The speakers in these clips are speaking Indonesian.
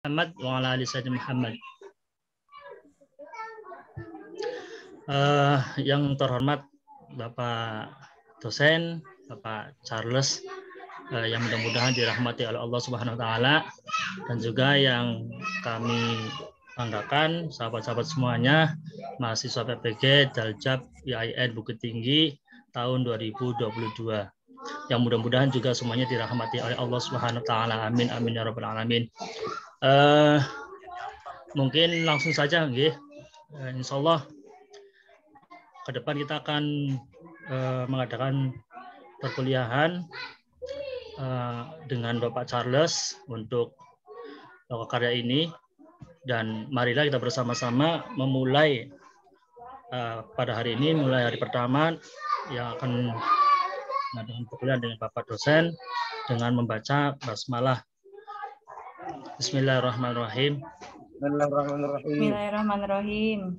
Muhammad wa ala ali sayyidina Muhammad. Yang terhormat Bapak dosen, Bapak Charles, yang mudah-mudahan dirahmati oleh Allah Subhanahu wa taala, dan juga yang kami banggakan sahabat-sahabat semuanya, mahasiswa PPG Daljab IAIN Bukit Tinggi tahun 2022. Yang mudah-mudahan juga semuanya dirahmati oleh Allah Subhanahu wa taala. Amin amin ya rabbal alamin. Mungkin langsung saja nggih. Insyaallah ke depan kita akan mengadakan perkuliahan dengan Bapak Charles untuk karya ini, dan marilah kita bersama-sama memulai pada hari ini, mulai hari pertama yang akan mengadakan perkuliahan dengan Bapak dosen dengan membaca basmalah. Bismillahirrahmanirrahim. Bismillahirrahmanirrahim.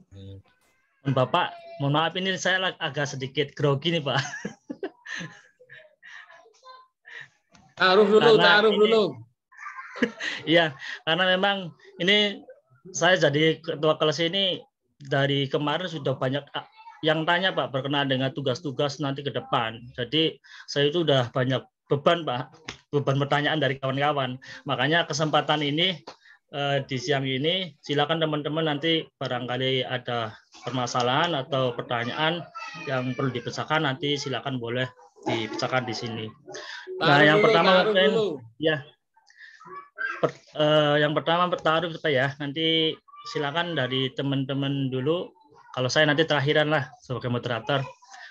Bapak, mohon maaf ini saya agak sedikit grogi nih Pak. Taruh dulu. Iya, karena memang ini saya jadi ketua kelas ini dari kemarin sudah banyak yang tanya Pak berkenaan dengan tugas-tugas nanti ke depan. Jadi saya itu udah banyak beban Pak, beban pertanyaan dari kawan-kawan. Makanya kesempatan ini di siang ini silakan teman-teman nanti barangkali ada permasalahan atau pertanyaan yang perlu dipecahkan, nanti silakan boleh dipecahkan di sini. Nah, yang pertama mungkin ya yang pertama bertaruh Pak ya. Nanti silakan dari teman-teman dulu. Kalau saya nanti terakhiran lah sebagai moderator.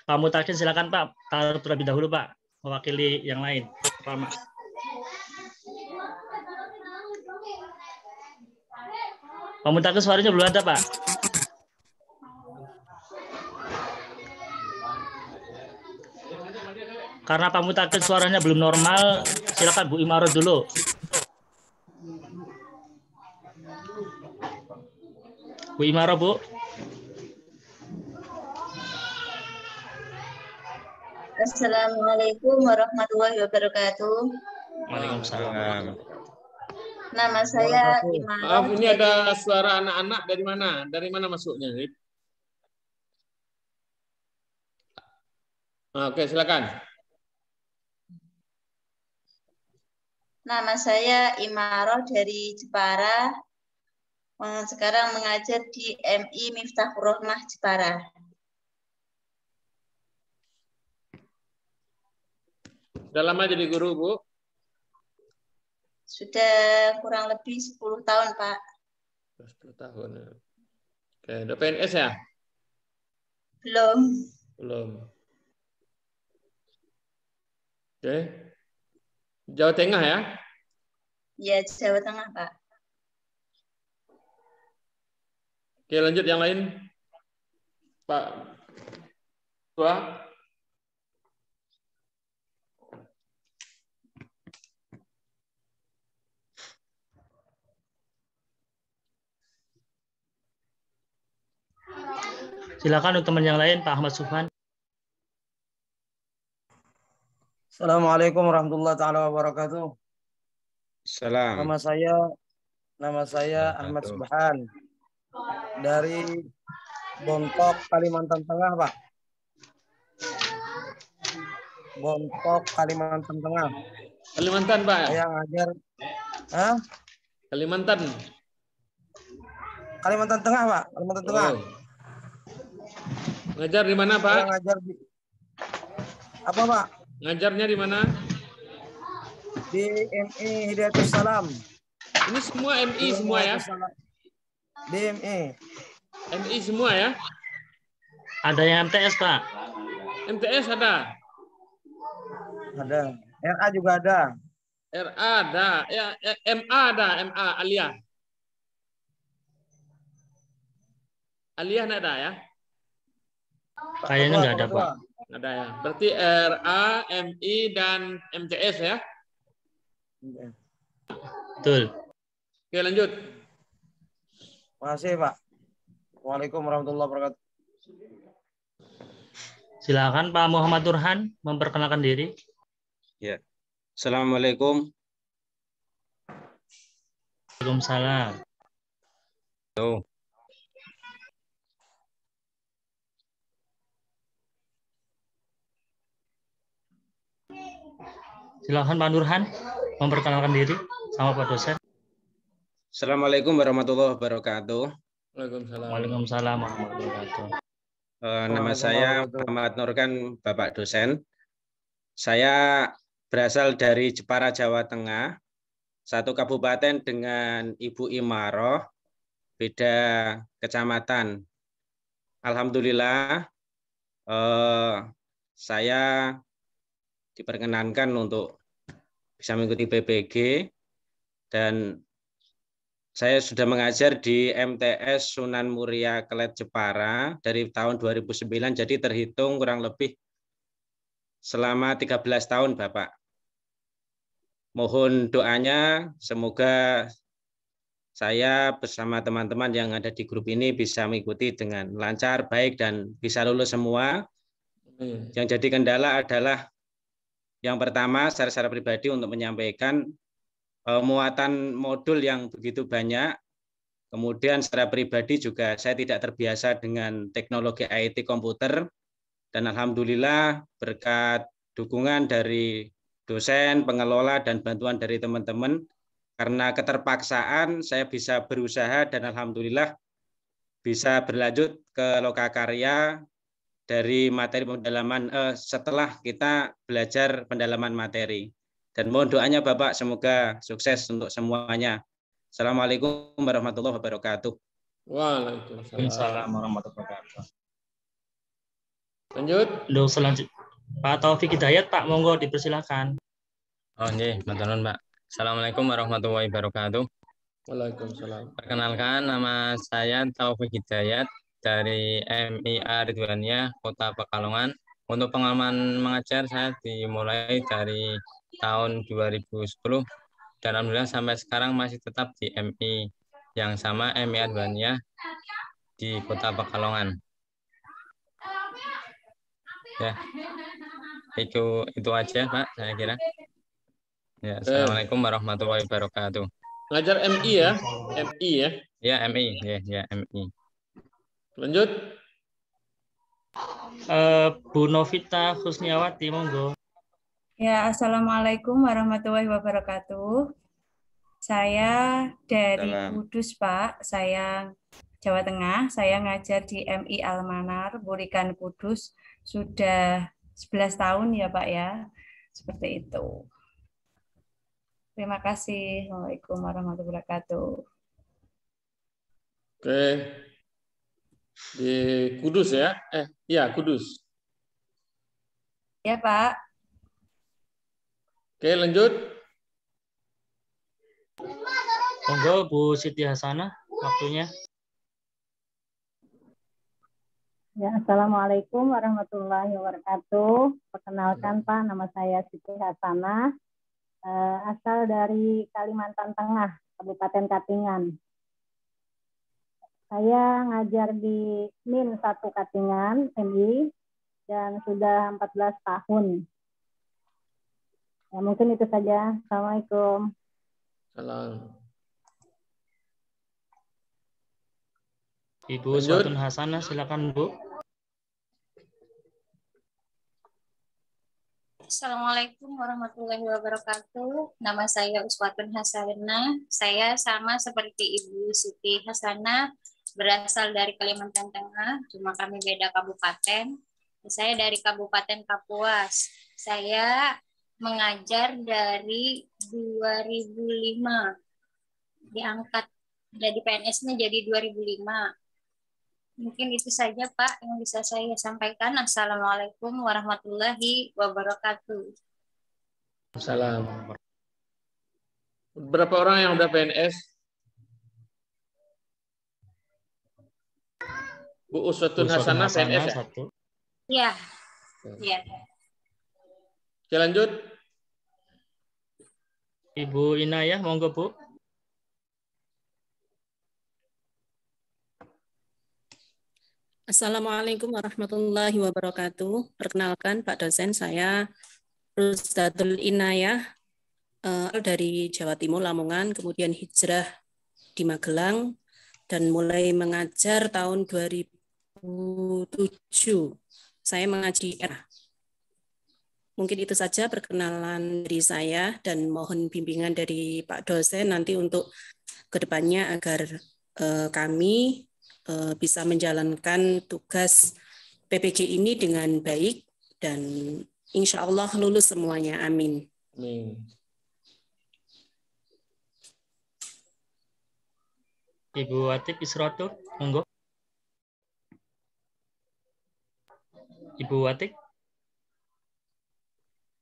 Pak Mutakin silakan Pak, taruh terlebih dahulu Pak, mewakili yang lain. Pertama. Pak Mutakin suaranya belum ada Pak. Karena Pak Mutakin suaranya belum normal, silakan Bu Imarah dulu. Bu Imarah, Bu. Assalamualaikum warahmatullahi wabarakatuh. Waalaikumsalam. Nama saya Imarah. Maaf, ini ada suara anak-anak dari mana? Dari mana masuknya? Oke, silakan. Nama saya Imarah dari Jepara. Sekarang mengajar di MI Miftahur Rahmah Jepara. Sudah lama jadi guru, Bu? Sudah kurang lebih 10 tahun, Pak. 10 tahun. Oke, udah PNS ya? Belum. Oke. Jawa Tengah ya? Ya, Jawa Tengah, Pak. Oke, lanjut yang lain. Pak Tua. Silakan untuk teman yang lain, Pak Ahmad Sufan. Assalamualaikum warahmatullahi taala wabarakatuh. Salam. Nama saya Ahmad Subhan dari Bontok, Kalimantan Tengah, Pak. Bontok, Kalimantan Tengah. Kalimantan, Pak. Saya ngajar. Kalimantan Tengah, Pak. Kalimantan Tengah. Oh. Ngajar di mana, Pak? Saya ngajar di apa, Pak? Ngajarnya di mana? Di MI Hidayatul Salam. Ini semua MI semua ya? Di MI. MI semua ya? Ada yang MTS, Pak. MTS ada? Ada. RA juga ada. RA ada. Ya, MA ada. MA, Aliyah. Aliyah nggak ada ya? Kayaknya nggak ada, Pak. Ada ya. Berarti RA, MI, dan MTS ya? Betul. Oke, lanjut. Makasih, Pak. Waalaikumsalam warahmatullahi wabarakatuh. Silakan Pak Muhammad Turhan memperkenalkan diri. Ya. Assalamualaikum. Waalaikumsalam. Tuh. Silakan Pak Nurhan memperkenalkan diri sama Pak dosen. Assalamualaikum warahmatullahi wabarakatuh. Waalaikumsalam. Waalaikumsalam warahmatullahi wabarakatuh. Nama saya Muhammad Nurkan, Bapak dosen. Saya berasal dari Jepara, Jawa Tengah. Satu kabupaten dengan Ibu Imaroh, beda kecamatan. Alhamdulillah, saya diperkenankan untuk bisa mengikuti PPG dan saya sudah mengajar di MTS Sunan Muria Kelet Jepara dari tahun 2009, jadi terhitung kurang lebih selama 13 tahun, Bapak. Mohon doanya, semoga saya bersama teman-teman yang ada di grup ini bisa mengikuti dengan lancar, baik, dan bisa lulus semua. Yang jadi kendala adalah yang pertama, secara pribadi untuk menyampaikan muatan modul yang begitu banyak. Kemudian secara pribadi juga saya tidak terbiasa dengan teknologi IT komputer. Dan alhamdulillah berkat dukungan dari dosen, pengelola, dan bantuan dari teman-teman, karena keterpaksaan saya bisa berusaha dan alhamdulillah bisa berlanjut ke lokakarya dari materi pendalaman setelah kita belajar pendalaman materi. Dan mohon doanya Bapak, semoga sukses untuk semuanya. Assalamualaikum warahmatullahi wabarakatuh. Waalaikumsalam warahmatullahi wabarakatuh. Lanjut. Untuk selanjutnya Pak Taufik Hidayat, Pak, monggo dipersilakan. Oh, nggih, matur Pak. Assalamualaikum warahmatullahi wabarakatuh. Waalaikumsalam. Perkenalkan, nama saya Taufik Hidayat dari MIA Ridwaniyah Kota Pekalongan. Untuk pengalaman mengajar saya dimulai dari tahun 2010 dan alhamdulillah sampai sekarang masih tetap di MI yang sama, MIA Ridwaniyah di Kota Pekalongan. Ya, itu aja Pak, saya kira. Ya, assalamualaikum warahmatullahi wabarakatuh. Ngajar MI ya, MI ya. Ya, MI, ya MI. Lanjut. Bu Novita Husniawati, monggo. Ya, assalamualaikum warahmatullahi wabarakatuh. Saya dari Kudus, Pak. Saya Jawa Tengah. Saya ngajar di MI Almanar, Burikan Kudus. Sudah 11 tahun ya, Pak ya. Seperti itu. Terima kasih. Assalamualaikum warahmatullahi wabarakatuh. Oke. Di Kudus ya? Iya, Kudus. Ya, Pak. Oke, lanjut. Monggo Bu Siti Hasanah, waktunya. Ya, assalamualaikum warahmatullahi wabarakatuh. Perkenalkan Pak, nama saya Siti Hasanah, asal dari Kalimantan Tengah, Kabupaten Katingan. Saya ngajar di MIN 1 Katingan, MI, dan sudah 14 tahun. Ya, mungkin itu saja. Assalamualaikum. Salam. Ibu Uswatun Hasanah, silakan Bu. Assalamualaikum warahmatullahi wabarakatuh. Nama saya Uswatun Hasanah. Saya sama seperti Ibu Siti Hasanah, berasal dari Kalimantan Tengah, cuma kami beda kabupaten. Saya dari Kabupaten Kapuas. Saya mengajar dari 2005. Diangkat jadi PNS-nya jadi 2005. Mungkin itu saja Pak yang bisa saya sampaikan. Assalamualaikum warahmatullahi wabarakatuh. Salam. Berapa orang yang udah PNS? Bu Uswatun Hasanah PNS ya? Iya. Iya. Oke, lanjut. Ibu Inayah, monggo Bu. Assalamualaikum warahmatullahi wabarakatuh. Perkenalkan Pak dosen, saya Rusdatul Inayah dari Jawa Timur, Lamongan, kemudian hijrah di Magelang dan mulai mengajar tahun 2007. Saya mengaji era. Mungkin itu saja perkenalan dari saya dan mohon bimbingan dari Pak dosen nanti untuk kedepannya agar kami bisa menjalankan tugas PPG ini dengan baik dan insya Allah lulus semuanya. Amin. Amin. Ibu Atik Isrotur, monggo. Ibu Atik.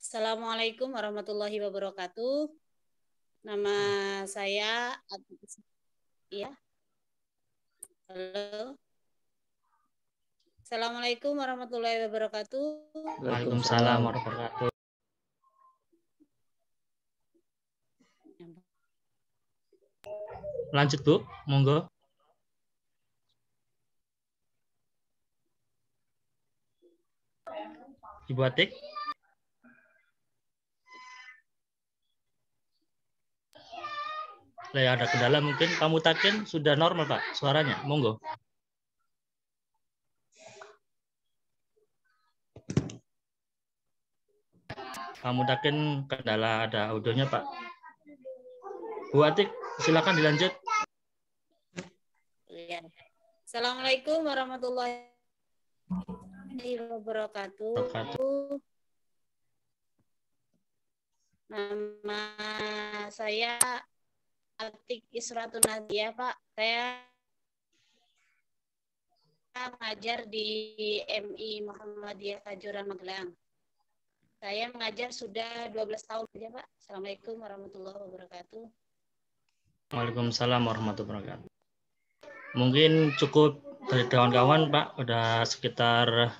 Assalamualaikum warahmatullahi wabarakatuh. Nama saya ya. Halo. Assalamualaikum warahmatullahi wabarakatuh. Waalaikumsalam warahmatullahi wabarakatuh. Lanjut Bu, monggo. Ibu Atik. Lah ada kendala mungkin. Kamu takin sudah normal Pak suaranya, monggo. Kamu takin kendala ada audionya Pak. Bu Atik, silakan dilanjut. Ya. Assalamualaikum warahmatullahi wabarakatuh. Nama saya Atik Isratun Nadia, Pak. Saya mengajar di MI Muhammadiyah Kajuran Magelang. Saya mengajar sudah 12 tahun saja, Pak. Assalamualaikum warahmatullahi wabarakatuh. Waalaikumsalam warahmatullahi wabarakatuh. Mungkin cukup dari kawan-kawan Pak, udah sekitar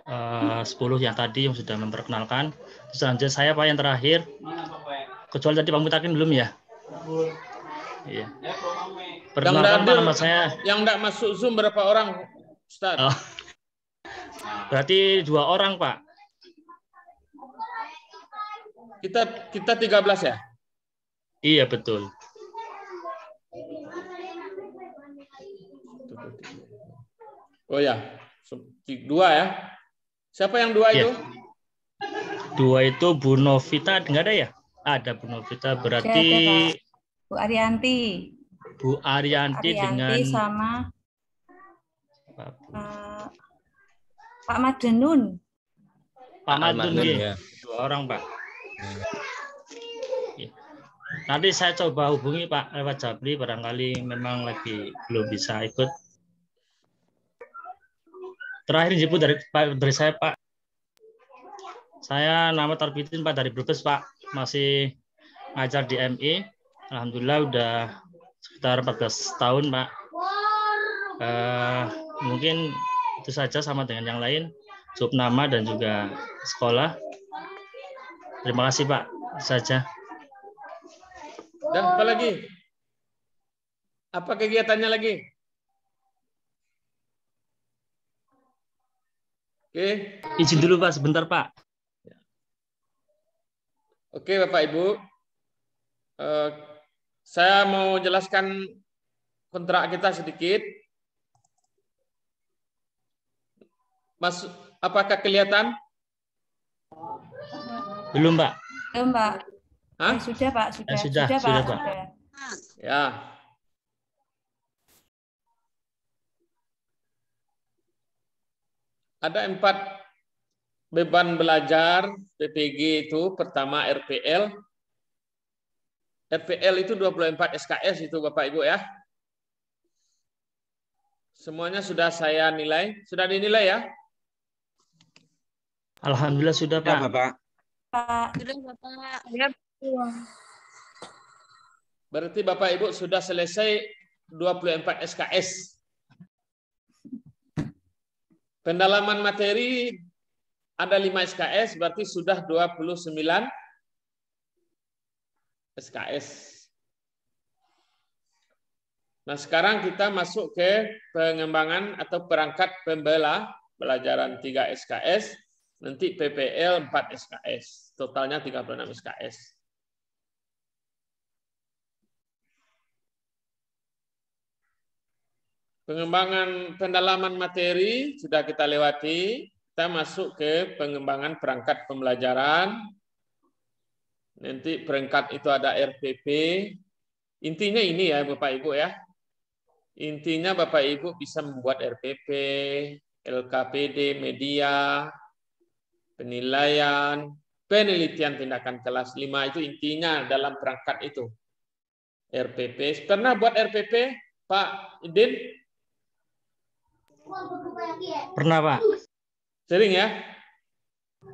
10 yang tadi yang sudah memperkenalkan. Selanjutnya saya Pak yang terakhir. Kecuali tadi Pak Mutakin belum ya? Iya. Perkenalkan Pak, nama saya. Yang enggak masuk Zoom berapa orang, Ustaz? Oh. Berarti 2 orang Pak. Kita 13 ya? Iya betul. Oh ya, 2 ya. Siapa yang 2 itu? 2 itu Bu Novita, nggak ada ya? Ada Bu Novita, berarti ada, Bu Arianti. Bu Arianti dengan sama Pak Madenun. Pak Madenun ya. 2 orang Pak. Nanti saya coba hubungi Pak lewat Jabri, barangkali memang lagi belum bisa ikut. Terakhir Ibu dari saya Pak. Saya nama Tarbitin Pak dari Brebes Pak. Masih ngajar di MI. Alhamdulillah udah sekitar 14 tahun Pak. Mungkin itu saja sama dengan yang lain. Cukup nama dan juga sekolah. Terima kasih Pak. Itu saja. Dan apa lagi? Apa kegiatannya lagi? Oke. Izin dulu Pak, sebentar Pak. Oke Bapak Ibu. Saya mau jelaskan kontrak kita sedikit. Mas, apakah kelihatan? Belum Pak. Belum Pak. Hah? Sudah Pak, sudah Pak. Sudah. Ya. Ada 4 beban belajar PPG itu. Pertama RPL. RPL itu 24 SKS itu Bapak Ibu ya. Semuanya sudah saya nilai. Sudah dinilai ya? Alhamdulillah sudah Pak. Bapak. Sudah Bapak. Berarti Bapak Ibu sudah selesai 24 SKS. Pendalaman materi ada 5 SKS, berarti sudah 29 SKS. Nah, sekarang kita masuk ke pengembangan atau perangkat pembelajaran 3 SKS, nanti PPL 4 SKS, totalnya 36 SKS. Pengembangan pendalaman materi sudah kita lewati. Kita masuk ke pengembangan perangkat pembelajaran. Nanti perangkat itu ada RPP. Intinya ini ya Bapak Ibu ya. Intinya Bapak Ibu bisa membuat RPP, LKPD, media, penilaian, penelitian tindakan kelas 5 itu intinya dalam perangkat itu. RPP. Pernah buat RPP, Pak Idin? Pernah, Pak. Sering ya?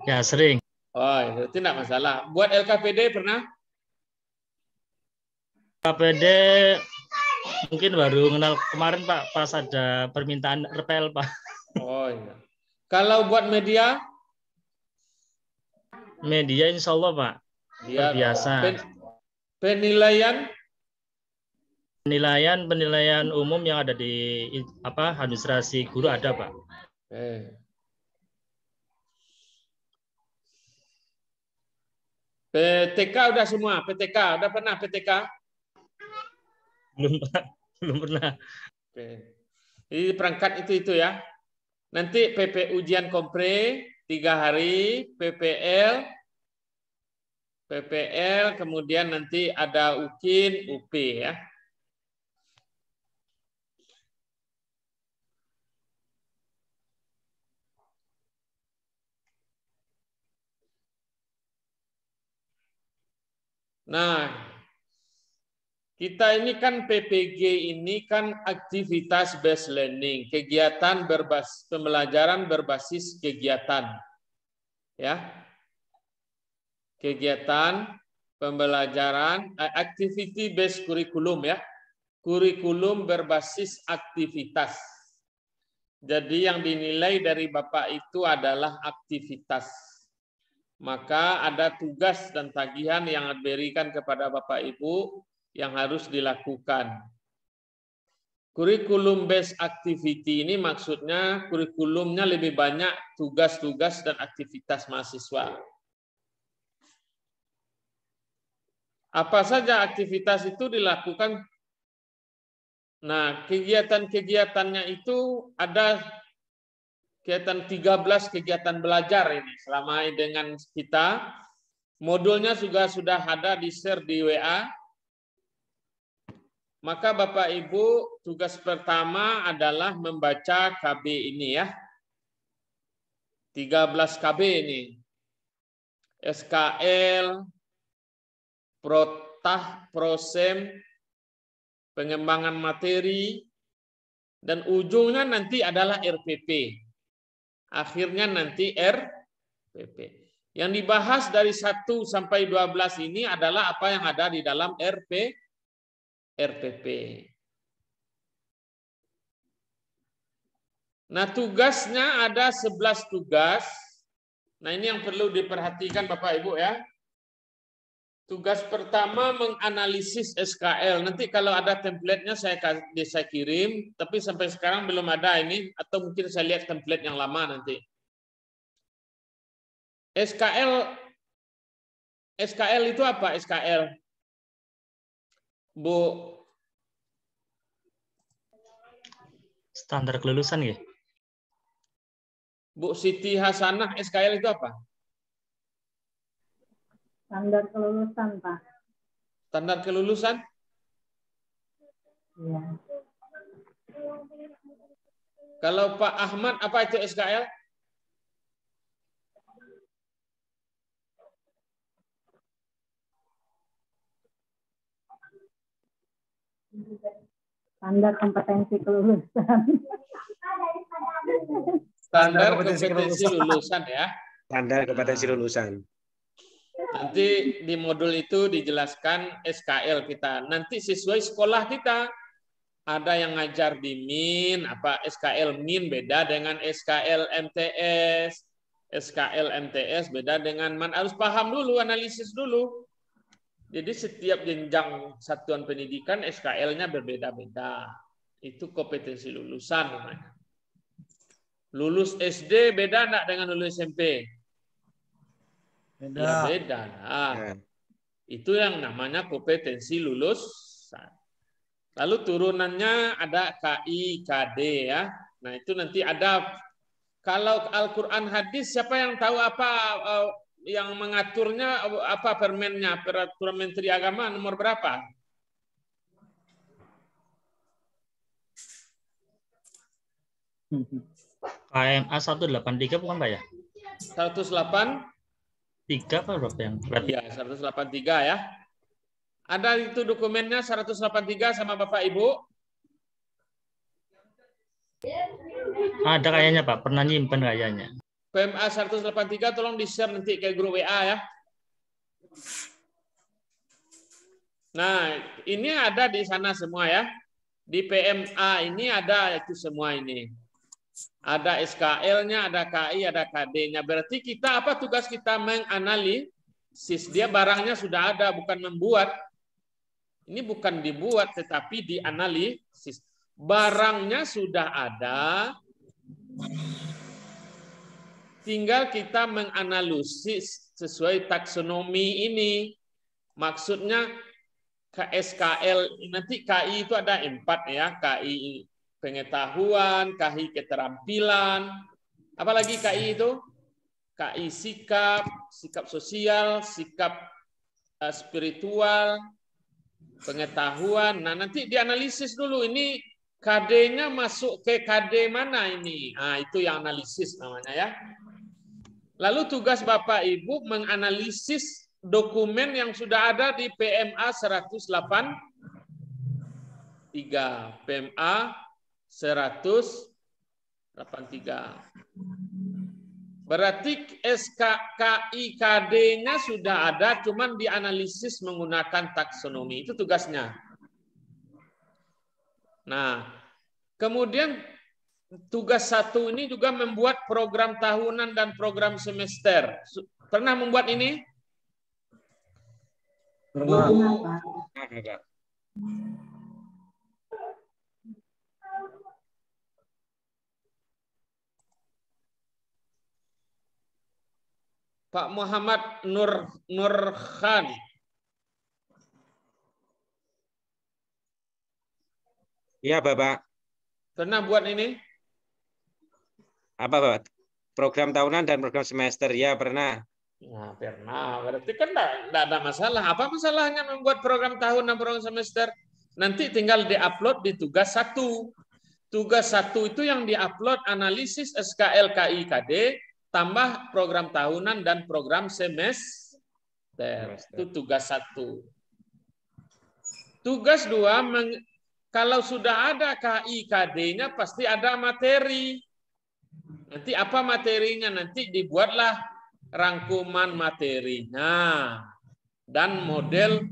Ya, sering. Oh, itu tidak masalah. Buat LKPD pernah? KPD mungkin baru kenal kemarin, Pak, pas ada permintaan RPL, Pak. Oh iya. Kalau buat media? Media insya Allah, Pak. Ya, biasa. Penilaian? Penilaian umum yang ada di administrasi guru ada, Pak. PTK udah semua, PTK udah pernah PTK? Belum, Pak. Belum pernah. Oke. Jadi perangkat itu ya. Nanti PP ujian kompre 3 hari, PPL, kemudian nanti ada UKIN, UP ya. Nah, kita ini kan PPG ini kan aktivitas based learning, kegiatan pembelajaran berbasis kegiatan. Ya. Kegiatan pembelajaran activity based curriculum ya. Kurikulum berbasis aktivitas. Jadi yang dinilai dari Bapak itu adalah aktivitas. Maka ada tugas dan tagihan yang diberikan kepada Bapak Ibu yang harus dilakukan. Kurikulum based activity ini maksudnya kurikulumnya lebih banyak tugas-tugas dan aktivitas mahasiswa. Apa saja aktivitas itu dilakukan? Nah, kegiatan-kegiatannya itu ada kegiatan 13 kegiatan belajar ini selama dengan kita. Modulnya juga sudah ada di share di WA. Maka Bapak Ibu, tugas pertama adalah membaca KB ini ya. 13 KB ini. SKL, Protah, Prosem, pengembangan materi, dan ujungnya nanti adalah RPP. Akhirnya nanti RPP. Yang dibahas dari 1 sampai 12 ini adalah apa yang ada di dalam RPP. Nah, tugasnya ada 11 tugas. Nah, ini yang perlu diperhatikan Bapak Ibu ya. Tugas pertama menganalisis SKL. Nanti kalau ada template-nya saya kirim, tapi sampai sekarang belum ada ini, atau mungkin saya lihat template yang lama nanti. SKL itu apa? SKL, Bu? Standar kelulusan ya? Bu Siti Hasanah, SKL itu apa? Standar kelulusan, Pak. Standar kelulusan? Iya. Kalau Pak Ahmad, apa itu SKL? Standar kompetensi kelulusan. Standar kompetensi lulusan ya. Standar kompetensi lulusan. Nanti di modul itu dijelaskan SKL kita. Nanti sesuai sekolah kita. Ada yang ngajar di MIN, apa SKL MIN beda dengan SKL MTS. SKL MTS beda dengan MAN. Harus paham dulu, analisis dulu. Jadi setiap jenjang satuan pendidikan SKL-nya berbeda-beda. Itu kompetensi lulusan namanya. Lulus SD beda enggak dengan lulus SMP? Beda. Ya beda. Nah, itu yang namanya kompetensi lulusan. Lalu turunannya ada KI, KD ya. Nah itu nanti ada, kalau Al-Quran hadis siapa yang tahu apa yang mengaturnya, apa permennya, peraturan Menteri Agama nomor berapa? KMA 183 bukan Pak ya? 108? 3 apa berapa yang? Iya, 183 ya. Ada itu dokumennya 183 sama Bapak Ibu? Ada kayaknya Pak, pernah nyimpen kayaknya. PMA 183 tolong di-share nanti ke grup WA ya. Nah, ini ada di sana semua ya. Di PMA ini ada itu semua ini. Ada SKL-nya, ada KI, ada KD-nya. Berarti kita apa tugas kita? Menganalisis. Dia barangnya sudah ada, bukan membuat. Ini bukan dibuat, tetapi dianalisis. Barangnya sudah ada, tinggal kita menganalisis sesuai taksonomi ini. Maksudnya SKL, nanti KI itu ada 4 ya. KI pengetahuan, KI keterampilan. Apalagi KI itu? KI sikap, sikap sosial, sikap spiritual, pengetahuan. Nah, nanti dianalisis dulu ini KD-nya masuk ke KD mana ini. Nah, itu yang analisis namanya ya. Lalu tugas Bapak Ibu menganalisis dokumen yang sudah ada di PMA 183. PMA 183. Berarti SKKI-KD-nya sudah ada, cuman dianalisis menggunakan taksonomi. Itu tugasnya. Nah, kemudian tugas 1 ini juga membuat program tahunan dan program semester. Pernah membuat ini? Pernah. Pak Muhammad Nurkhan. Iya, Bapak. Pernah buat ini? Apa, Bapak? Program tahunan dan program semester. Ya, pernah. Nah, pernah. Berarti kan tidak ada masalah. Apa masalahnya membuat program tahun dan program semester? Nanti tinggal di-upload di tugas 1. Tugas 1 itu yang di-upload analisis SKL KI KD tambah program tahunan dan program semester. Itu tugas 1. Tugas 2, kalau sudah ada KI KD-nya pasti ada materi. Nanti apa materinya? Nanti dibuatlah rangkuman materinya dan model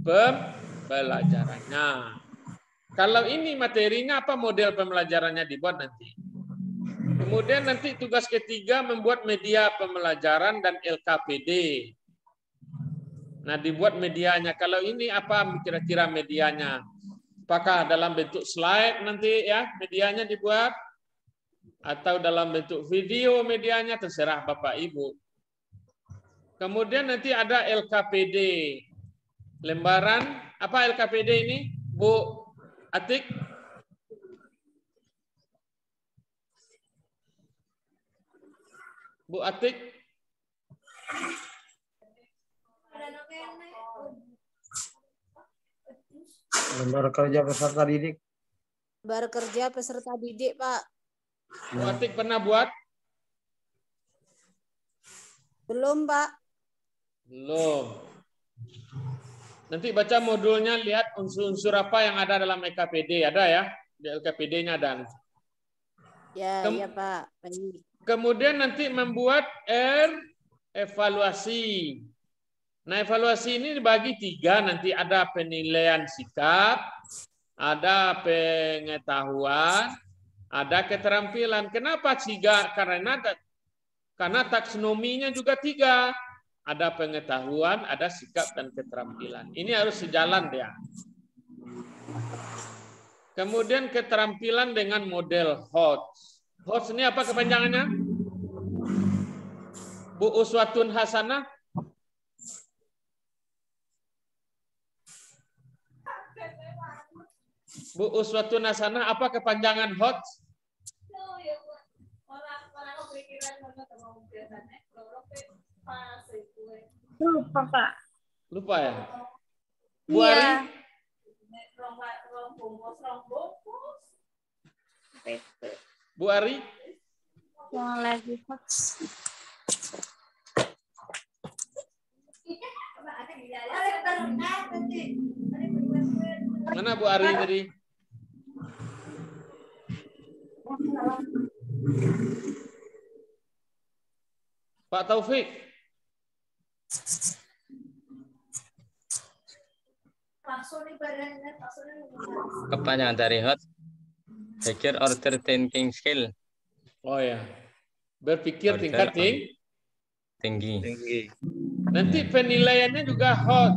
pembelajarannya. Kalau ini materinya, apa model pembelajarannya dibuat nanti. Kemudian nanti tugas ketiga membuat media pembelajaran dan LKPD. Nah, dibuat medianya. Kalau ini apa kira-kira medianya? Apakah dalam bentuk slide nanti ya medianya dibuat? Atau dalam bentuk video medianya? Terserah Bapak Ibu. Kemudian nanti ada LKPD. Lembaran, apa LKPD ini? Bu Atik? Bu Atik? Lembar kerja peserta didik. Lembar kerja peserta didik, Pak. Bu Atik pernah buat? Belum, Pak. Belum. Nanti baca modulnya, lihat unsur-unsur apa yang ada dalam LKPD. Ada ya? Di LKPD-nya ada. Ya, ya Pak. Baik. Kemudian nanti membuat evaluasi. Nah, evaluasi ini dibagi 3. Nanti ada penilaian sikap, ada pengetahuan, ada keterampilan. Kenapa 3? Karena taksonominya juga 3. Ada pengetahuan, ada sikap dan keterampilan. Ini harus sejalan dia. Kemudian keterampilan dengan model HOTS. HOTS ini apa kepanjangannya? Bu Uswatun Hasanah. Bu Uswatun Hasanah, apa kepanjangan HOT? Lupa, Pak. Lupa ya? Bu Ari? Bu Ari? Yang lagi hots. Mana Bu Ari tadi? Pak Taufik? Kepanjangan dari HOT, Higher Order Thinking Skill. Oh ya, berpikir tingkat tinggi. Nanti penilaiannya juga HOT.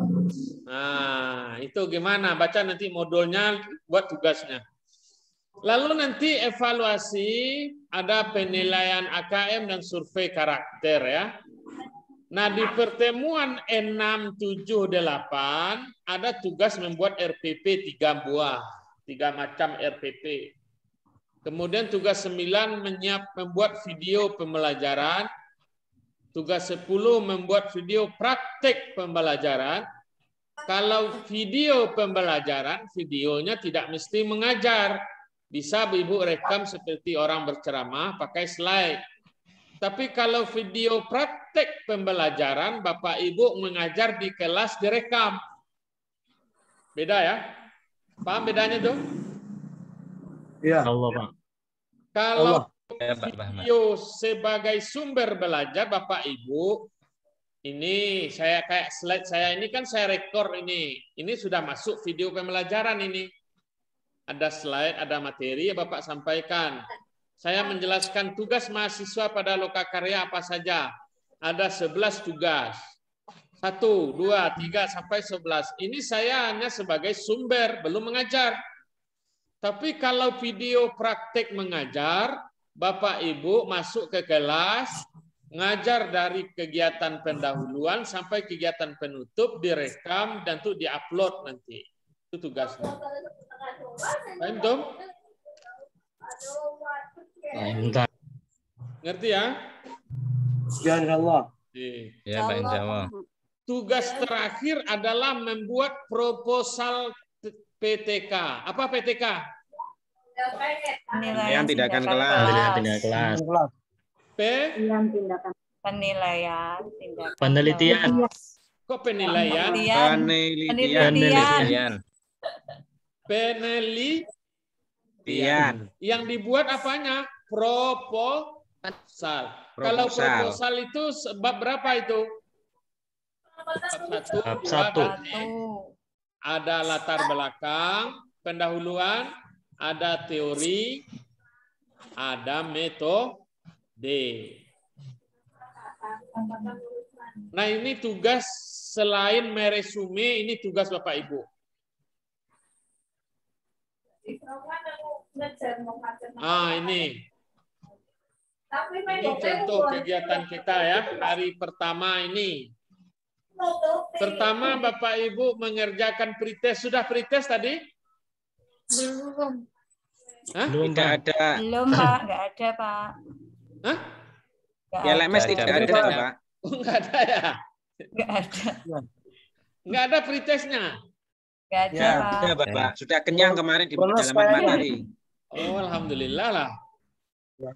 Nah, itu gimana? Baca nanti modulnya buat tugasnya. Lalu nanti evaluasi, ada penilaian AKM dan survei karakter ya. Nah, di pertemuan 6, 7, 8 ada tugas membuat RPP 3 buah, 3 macam RPP. Kemudian tugas 9 membuat video pembelajaran. Tugas 10 membuat video praktek pembelajaran. Kalau video pembelajaran, videonya tidak mesti mengajar. Bisa Ibu rekam seperti orang berceramah pakai slide. Tapi kalau video praktek pembelajaran, Bapak Ibu mengajar di kelas direkam. Beda ya? Paham bedanya tuh? Iya. Allah, Pak. Kalau video sebagai sumber belajar, Bapak Ibu, ini saya kayak slide saya ini kan saya rekor ini. Ini sudah masuk video pembelajaran ini. Ada slide, ada materi yang Bapak sampaikan. Saya menjelaskan tugas mahasiswa pada lokakarya apa saja. Ada 11 tugas. 1, 2, 3, sampai 11. Ini saya hanya sebagai sumber, belum mengajar. Tapi kalau video praktek mengajar, Bapak Ibu masuk ke kelas, ngajar dari kegiatan pendahuluan sampai kegiatan penutup, direkam, dan itu diupload nanti. Itu tugasnya. Paham, Tom? Ngerti ya? Ya, insyaallah. Ya, Pak, insyaallah. Tugas terakhir adalah membuat proposal PTK. Apa PTK? Penilaian tindakan kelas. Penilaian tindakan kelas. Penilaian tindakan. Penelitian. Kok penilaian? Penelitian. Penelitian. Yang dibuat apanya? Proposal. Kalau proposal itu bab berapa itu? Bab 1. Ada latar belakang, pendahuluan, ada teori, ada metode. Nah, ini tugas selain meresume, ini tugas Bapak Ibu. Ini contoh kegiatan kita ya, hari pertama ini. Pertama Bapak Ibu mengerjakan pretest. Sudah pretest tadi? Belum. Belum, Tidak ada. Belum, Pak. Nggak ada, Pak. Hah? Ya, LMS tidak ada, Pak. Nggak ada ya? Nggak ada. Nggak ada pretestnya? Nggak ada, Ya, Pak. ada, Bapak. Sudah kenyang kemarin di pendalaman materi. Oh, alhamdulillah lah.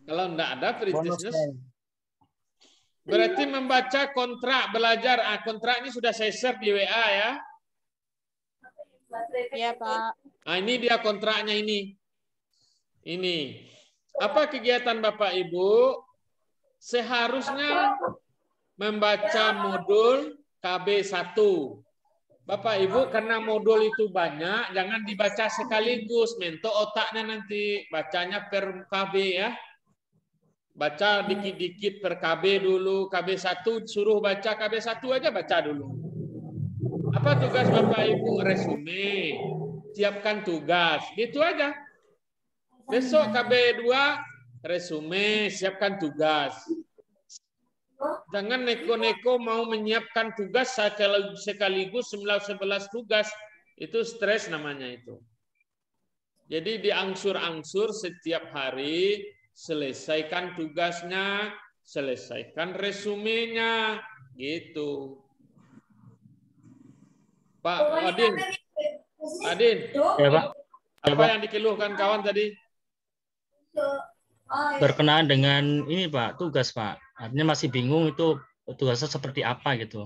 Kalau nggak ada pretestnya, berarti membaca kontrak belajar. Kontrak ini sudah saya share di WA ya. Iya, Pak. Nah, ini dia kontraknya ini. Ini. Apa kegiatan Bapak Ibu? Seharusnya membaca modul KB1. Bapak Ibu, karena modul itu banyak, jangan dibaca sekaligus. Mentok otaknya nanti. Bacanya per KB ya. Baca dikit-dikit per KB dulu. KB1 suruh baca KB1 aja baca dulu. Apa tugas Bapak Ibu? Resume. Siapkan tugas. Gitu aja. Besok KB2 resume, siapkan tugas. Jangan neko-neko mau menyiapkan tugas sekaligus 11 tugas. Itu stres namanya itu. Jadi diangsur-angsur setiap hari, selesaikan tugasnya, selesaikan resumenya, gitu. Pak Adin, Ya, Pak. apa yang dikeluhkan kawan tadi? Berkenaan dengan ini Pak, tugas Pak. Artinya masih bingung itu tugasnya seperti apa gitu.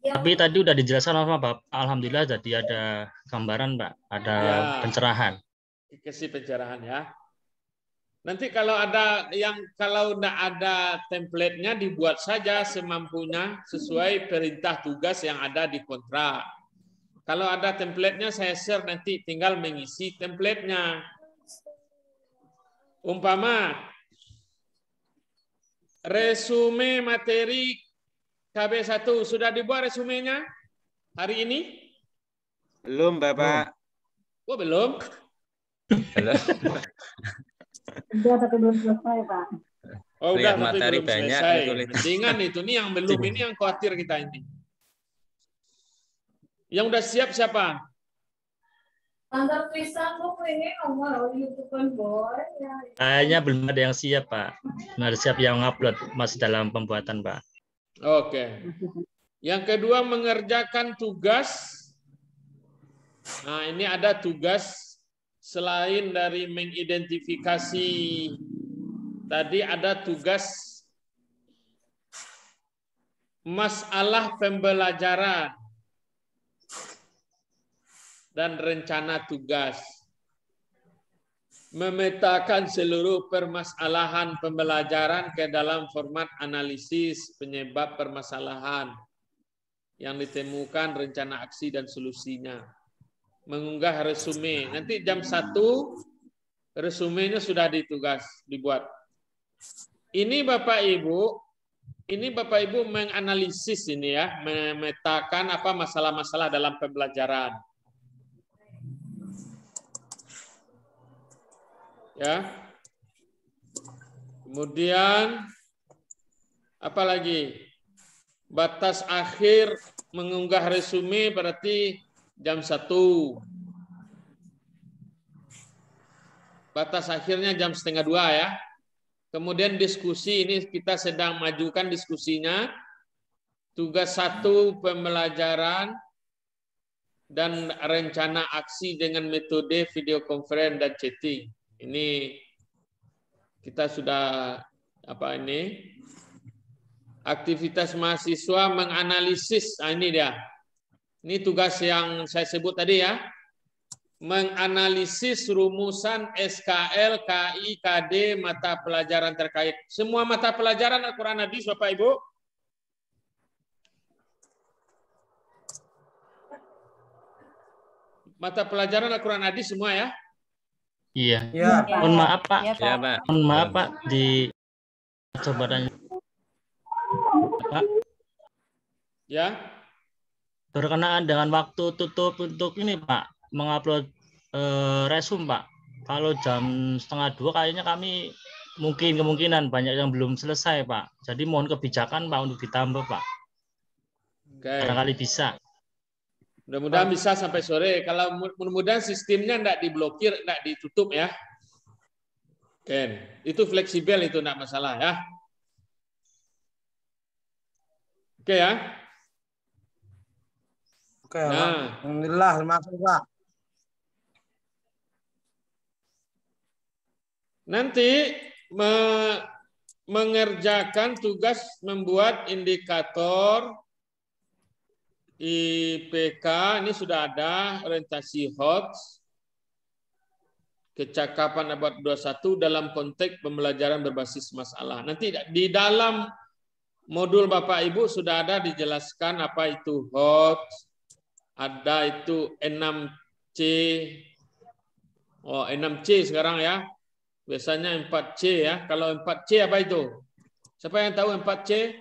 Tapi tadi udah dijelaskan sama Pak. Alhamdulillah jadi ada gambaran Pak, ada pencerahan. Kasih pencerahan ya. Nanti kalau nggak ada template-nya dibuat saja semampunya sesuai perintah tugas yang ada di kontrak. Kalau ada template-nya saya share nanti tinggal mengisi template-nya. Umpama resume materi KB1 sudah dibuat resumenya hari ini? Belum, Bapak. Oh, belum? Udah tapi belum selesai, Pak. Oh, udah tapi materi belum banyak, selesai. sulit. Mendingan itu nih yang belum ini yang khawatir kita ini. Yang udah siap siapa? Antar tulisan lu ini nomor YouTube-an boy. Kayaknya belum ada yang siap Pak. Belum ada siap yang upload, masih dalam pembuatan Pak. Oke. Yang kedua mengerjakan tugas. Nah, ini ada tugas selain dari mengidentifikasi tadi ada tugas masalah pembelajaran dan rencana tugas. Memetakan seluruh permasalahan pembelajaran ke dalam format analisis penyebab permasalahan yang ditemukan, rencana aksi dan solusinya. Mengunggah resume. Nanti jam 1 resumenya sudah dibuat. Ini Bapak Ibu menganalisis ini ya, memetakan apa masalah-masalah dalam pembelajaran. Ya. Kemudian apa lagi? Batas akhir mengunggah resume berarti jam 1. Batas akhirnya jam 1:30 ya. Kemudian diskusi, ini kita sedang majukan diskusinya. Tugas 1 pembelajaran dan rencana aksi dengan metode video conference dan chatting. Ini kita sudah aktivitas mahasiswa menganalisis. Nah, ini dia. Ini tugas yang saya sebut tadi ya. Menganalisis rumusan SKL, KI, KD, mata pelajaran terkait. Semua mata pelajaran Al-Quran Hadis, Bapak Ibu. Mata pelajaran Al-Quran Hadis semua ya? Iya. Ya. Mohon maaf Pak. Ya, Pak. Mohon maaf Pak di coba Pak. Ya. Berkenaan dengan waktu tutup untuk ini Pak, mengupload resume Pak. Kalau jam 1:30 kayaknya kami kemungkinan banyak yang belum selesai Pak. Jadi mohon kebijakan Pak untuk ditambah Pak. Oke. Barangkali bisa. Mudah-mudahan bisa sampai sore. Kalau mudah-mudahan sistemnya tidak diblokir, tidak ditutup ya. Oke. Itu fleksibel, itu tidak masalah ya. Oke ya. Oke, Nah. Alhamdulillah, terima kasih Pak. Nanti mengerjakan tugas membuat indikator IPK, ini sudah ada orientasi HOTS, kecakapan abad 21 dalam konteks pembelajaran berbasis masalah. Nanti di dalam modul Bapak Ibu sudah ada dijelaskan apa itu HOTS, ada itu 6C. Oh, 6C sekarang ya. Biasanya 4C ya. Kalau 4C apa itu? Siapa yang tahu 4C?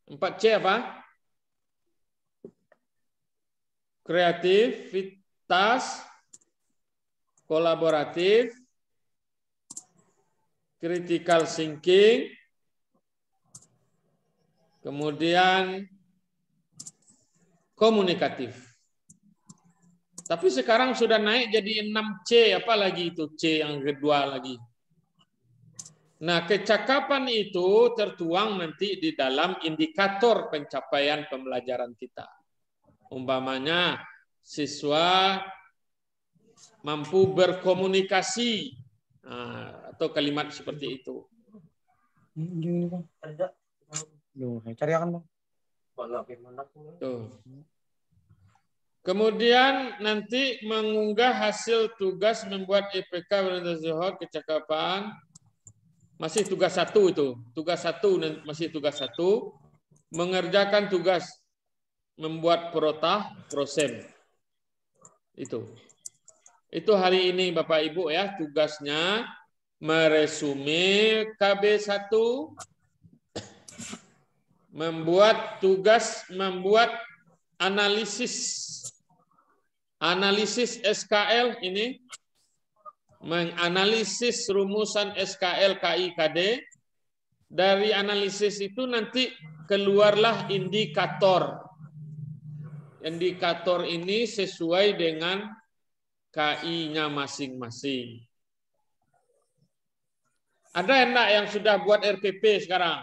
4C apa? Kreativitas, kolaboratif, critical thinking, kemudian komunikatif. Tapi sekarang sudah naik jadi 6C, apalagi itu C yang kedua lagi. Nah, kecakapan itu tertuang nanti di dalam indikator pencapaian pembelajaran kita. Umpamanya, siswa mampu berkomunikasi, atau kalimat seperti itu. Cari akan Bang. Tuh. Kemudian nanti mengunggah hasil tugas membuat IPK berdasarkan kecakapan. Masih tugas 1 itu. Tugas 1 masih tugas 1. Mengerjakan tugas membuat protah prosem. Itu hari ini Bapak Ibu ya, tugasnya meresume KB1, membuat analisis SKL ini, menganalisis rumusan SKL KI KD. Dari analisis itu nanti keluarlah indikator. Indikator ini sesuai dengan KI-nya masing-masing. Ada enggak yang sudah buat RPP sekarang?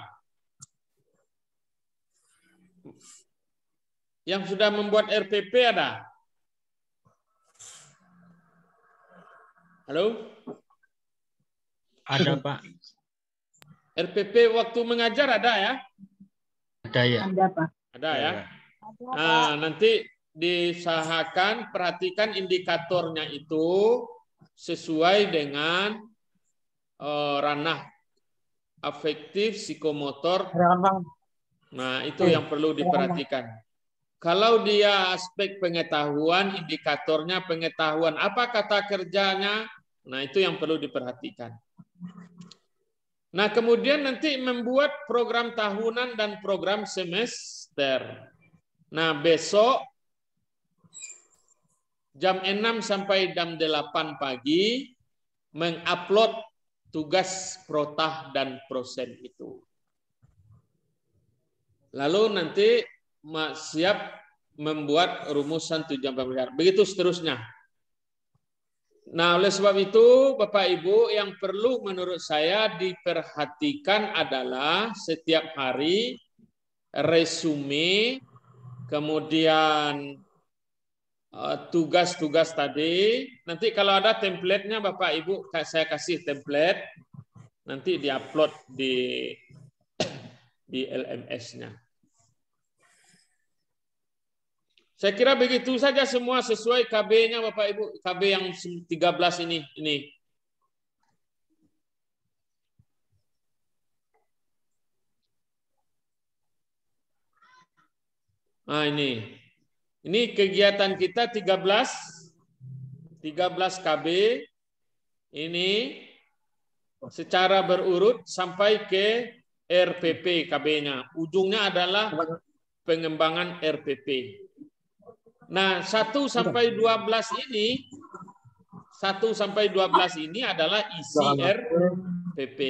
Yang sudah membuat RPP ada? Halo? Ada, Pak. RPP waktu mengajar ada ya? Ada ya. Ada, Pak. Ada ya? Nah, nanti diusahakan perhatikan indikatornya itu sesuai dengan ranah afektif, psikomotor. Nah, itu yang perlu diperhatikan. Kalau dia aspek pengetahuan, indikatornya pengetahuan, apa kata kerjanya, nah itu yang perlu diperhatikan. Nah, kemudian nanti membuat program tahunan dan program semester. Nah, besok jam 6 sampai jam 8 pagi mengupload tugas protah dan prosem itu. Lalu nanti siap membuat rumusan tujuan pembelajaran. Begitu seterusnya. Nah, oleh sebab itu, Bapak Ibu, yang perlu menurut saya diperhatikan adalah setiap hari resume, kemudian tugas-tugas tadi. Nanti kalau ada template-nya, Bapak Ibu, saya kasih template. Nanti diupload di LMS-nya. Saya kira begitu saja semua sesuai KB-nya Bapak Ibu. KB yang 13 ini. Nah, ini. Ini kegiatan kita 13 KB. Ini secara berurut sampai ke RPP KB-nya. Ujungnya adalah pengembangan RPP. Nah, 1 sampai 12 ini adalah isi RPP.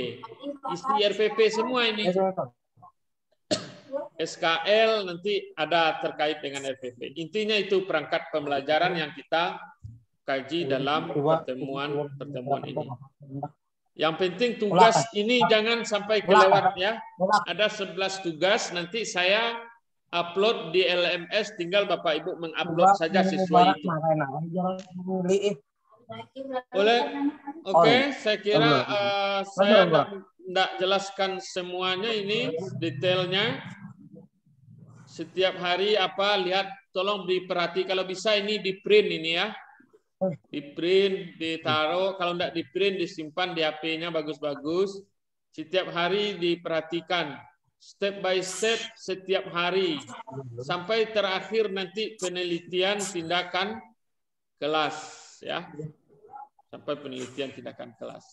Isi RPP semua ini. SKL nanti ada terkait dengan RPP. Intinya itu perangkat pembelajaran yang kita kaji dalam pertemuan ini. Yang penting tugas ini jangan sampai kelewat ya. Ada 11 tugas, nanti saya upload di LMS, tinggal Bapak Ibu mengupload saja sesuai itu. Boleh? Oke, saya kira saya tidak jelaskan semuanya ini detailnya. Setiap hari apa, lihat, tolong diperhati. Kalau bisa ini di print ini ya. Di print, ditaruh. Kalau tidak di print, disimpan di HP-nya bagus-bagus. Setiap hari diperhatikan. Step by step setiap hari sampai terakhir nanti penelitian tindakan kelas ya, sampai penelitian tindakan kelas.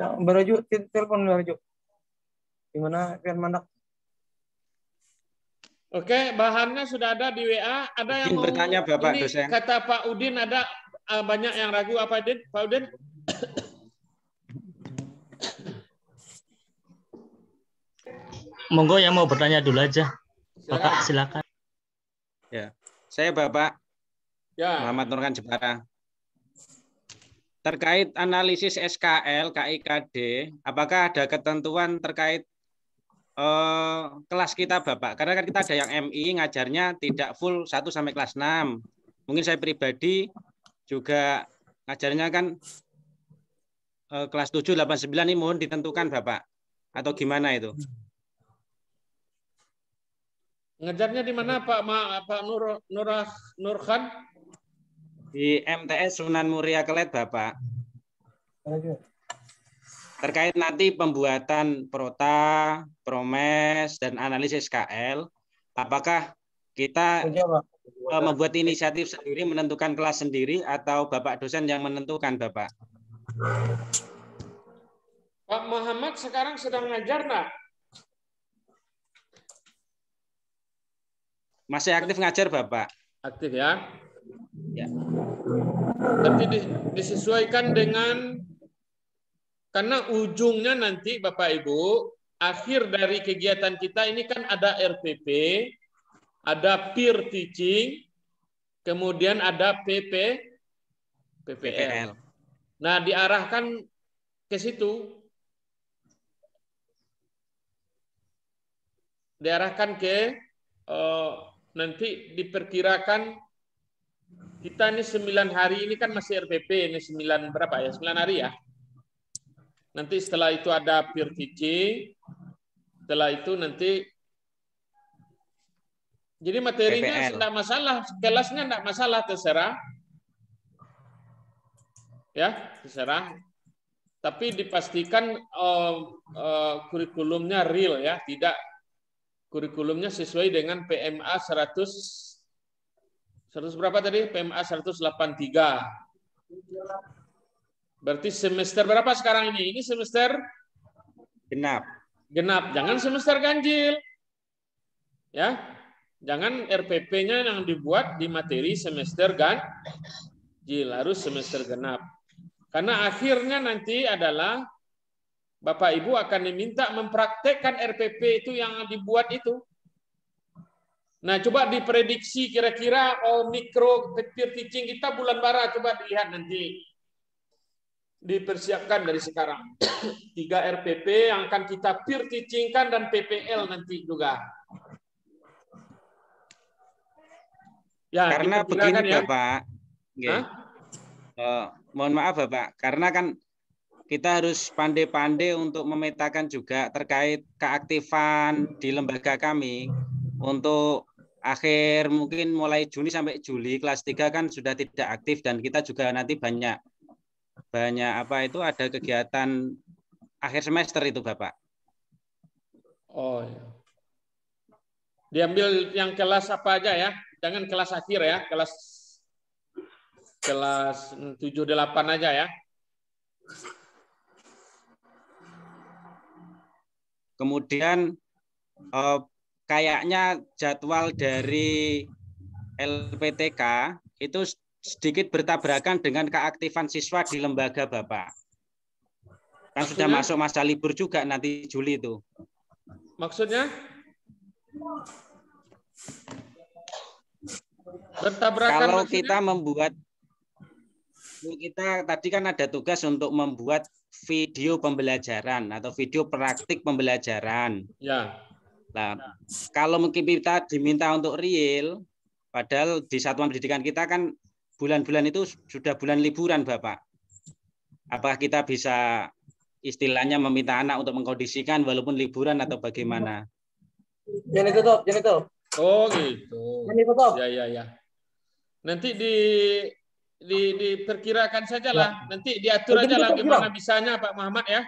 Beraju telepon Beraju. Gimana Pian Mandak? Oke, bahannya sudah ada di WA. Ada yang mau bertanya Bapak ini dosen. Kata Pak Udin ada banyak yang ragu apa Udin? Pak Udin? Monggo yang mau bertanya dulu aja. Bapak silakan. Ya, saya Bapak Muhammad Ya. Nurkan Jepara. Terkait analisis SKL, KIKD, apakah ada ketentuan terkait kelas kita Bapak? Karena kan kita ada yang MI ngajarnya tidak full 1 sampai kelas 6. Mungkin saya pribadi juga ngajarnya kan kelas 7, 8, 9 ini mohon ditentukan Bapak. Atau gimana itu? Ngajarnya di mana Pak Nurkhan? Di MTS Sunan Muria Kelet Bapak. Terkait nanti pembuatan prota, promes, dan analisis KL, apakah kita membuat inisiatif sendiri, menentukan kelas sendiri, atau Bapak dosen yang menentukan, Bapak? Pak Muhammad sekarang sedang ngajar, nak? Masih aktif ngajar, Bapak? Aktif ya? Ya. Nanti disesuaikan dengan, karena ujungnya nanti Bapak Ibu, akhir dari kegiatan kita ini kan ada RPP, ada peer teaching, kemudian ada PPL. Nah, diarahkan ke situ. Diarahkan ke nanti diperkirakan kita ini 9 hari ini kan masih RPP, ini 9 berapa ya? 9 hari ya. Nanti setelah itu ada peer teaching, setelah itu nanti jadi materinya tidak masalah, kelasnya tidak masalah, terserah. Ya, terserah. Tapi dipastikan kurikulumnya real ya, tidak kurikulumnya sesuai dengan PMA 100 berapa tadi? PMA 183. Berarti semester berapa sekarang ini? Ini semester genap. Genap, jangan semester ganjil. Ya. Jangan RPP-nya yang dibuat di materi semester ganjil, harus semester genap. Karena akhirnya nanti adalah Bapak Ibu akan diminta mempraktekkan RPP itu yang dibuat itu. Nah, coba diprediksi kira-kira mikro peer teaching kita bulan bara, coba dilihat nanti. Dipersiapkan dari sekarang. 3 RPP yang akan kita peer teaching-kan dan PPL nanti juga. Ya, karena begini ya. Bapak. Mohon maaf Bapak, karena kan kita harus pandai-pandai untuk memetakan juga terkait keaktifan di lembaga kami. Untuk akhir mungkin mulai Juni sampai Juli kelas 3 kan sudah tidak aktif, dan kita juga nanti banyak apa itu ada kegiatan akhir semester itu Bapak. Oh iya. Diambil yang kelas apa aja ya, jangan kelas akhir ya, kelas 7 8 aja ya. Kemudian kayaknya jadwal dari LPTK itu sedikit bertabrakan dengan keaktifan siswa di lembaga Bapak. Kan sudah masuk masa libur juga nanti Juli itu. Maksudnya? Bertabrakan kalau maksudnya? Kita tadi kan ada tugas untuk membuat video pembelajaran atau video praktik pembelajaran. Ya. Nah, kalau mungkin kita diminta untuk real, padahal di satuan pendidikan kita kan bulan-bulan itu sudah bulan liburan, Bapak. Apakah kita bisa istilahnya meminta anak untuk mengkondisikan walaupun liburan atau bagaimana? Jangan ditutup. Oh gitu. Jangan ditutup. Ya. Nanti diperkirakan saja lah. Nanti diatur aja lah gimana bisanya Pak Muhammad ya.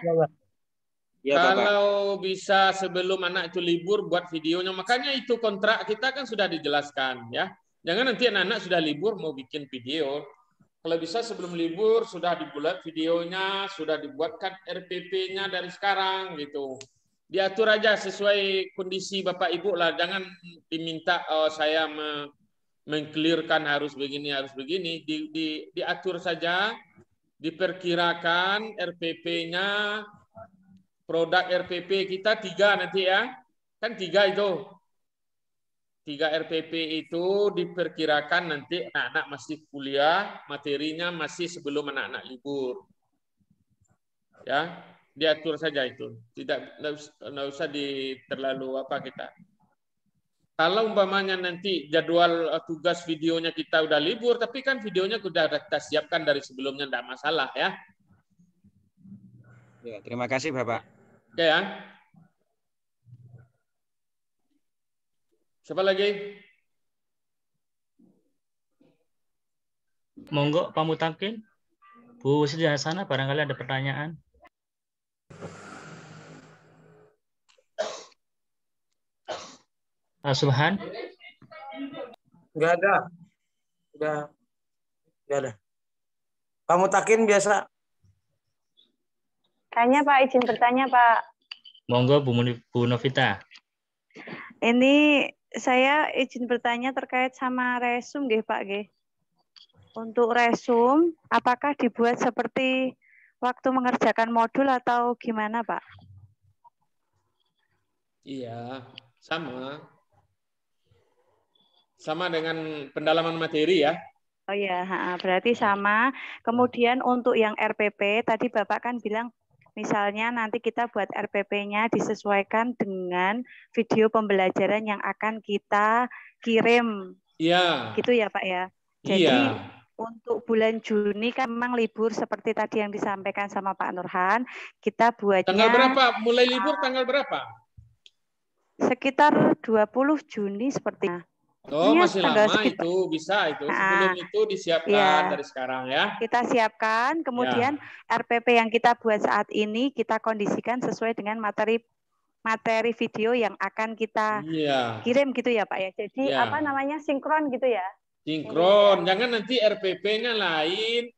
Ya, kalau Bapak bisa sebelum anak itu libur buat videonya. Makanya itu kontrak kita kan sudah dijelaskan ya. Jangan nanti anak-anak sudah libur mau bikin video. Kalau bisa sebelum libur sudah dibuat videonya, sudah dibuatkan RPP-nya dari sekarang gitu. Diatur aja sesuai kondisi Bapak Ibu lah. Jangan diminta saya mengklirkan harus begini. Diatur saja, diperkirakan RPP-nya, produk RPP kita 3 nanti ya. Kan 3 itu. 3 RPP itu diperkirakan nanti anak-anak masih kuliah, materinya masih sebelum anak-anak libur. Ya, diatur saja itu. Tidak usah terlalu apa kita. Kalau umpamanya nanti jadwal tugas videonya kita udah libur, tapi kan videonya sudah kita siapkan dari sebelumnya, tidak masalah ya. Ya, terima kasih Bapak. Oke ya. Siapa lagi? Monggo Pak Mutakin. Bu Siti Hasanah, barangkali ada pertanyaan. Subhan? Enggak ada. Enggak ada. Pak Mutakin biasa. Tanya Pak, izin bertanya Pak. Monggo Bu Novita. Ini saya izin bertanya terkait sama resum nggih Pak nggih. Untuk resum, apakah dibuat seperti waktu mengerjakan modul atau gimana Pak? Iya, sama. Sama dengan pendalaman materi ya. Oh ya, berarti sama. Kemudian untuk yang RPP, tadi Bapak kan bilang misalnya nanti kita buat RPP-nya disesuaikan dengan video pembelajaran yang akan kita kirim. Iya. Gitu ya Pak ya. Jadi iya. Untuk bulan Juni kan memang libur seperti tadi yang disampaikan sama Pak Nurhan. Kita buatnya... Tanggal berapa? Mulai libur tanggal berapa? Sekitar 20 Juni sepertinya. Oh, masih lama itu, bisa itu. Sebelum itu disiapkan dari sekarang ya. Kita siapkan, kemudian RPP yang kita buat saat ini kita kondisikan sesuai dengan materi video yang akan kita kirim gitu ya Pak ya. Jadi apa namanya, sinkron gitu ya. Sinkron, jangan nanti RPP-nya lain,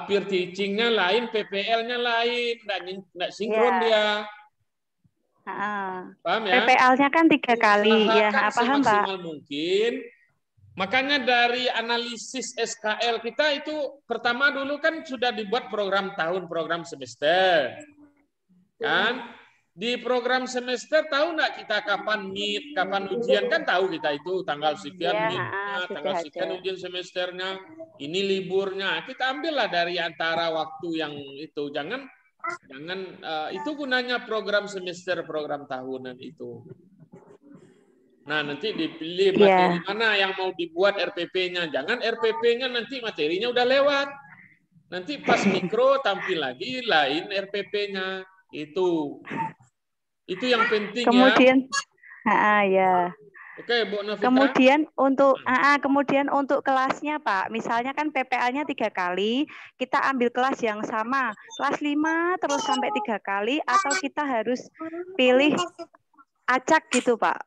peer teaching-nya lain, PPL-nya lain, nggak sinkron dia. Paham ya? PPL-nya kan 3 kali, ya paham Pak. Mungkin, makanya dari analisis SKL kita itu pertama dulu kan sudah dibuat program tahun, program semester, kan? Di program semester tahu nggak kita kapan meet, kapan ujian, kan tahu kita itu tanggal sekian meetnya, tanggal sekian ujian semesternya, ini liburnya, kita ambillah dari antara waktu yang itu, jangan itu gunanya program semester, program tahunan itu. Nah, nanti dipilih materi mana yang mau dibuat RPP-nya. Jangan RPP-nya nanti materinya udah lewat. Nanti pas mikro tampil lagi lain RPP-nya. Itu yang penting kemudian, ya. Oke, Bu Novita. Kemudian untuk kelasnya Pak, misalnya kan PPL-nya 3 kali, kita ambil kelas yang sama, kelas 5 terus sampai 3 kali, atau kita harus pilih acak gitu Pak?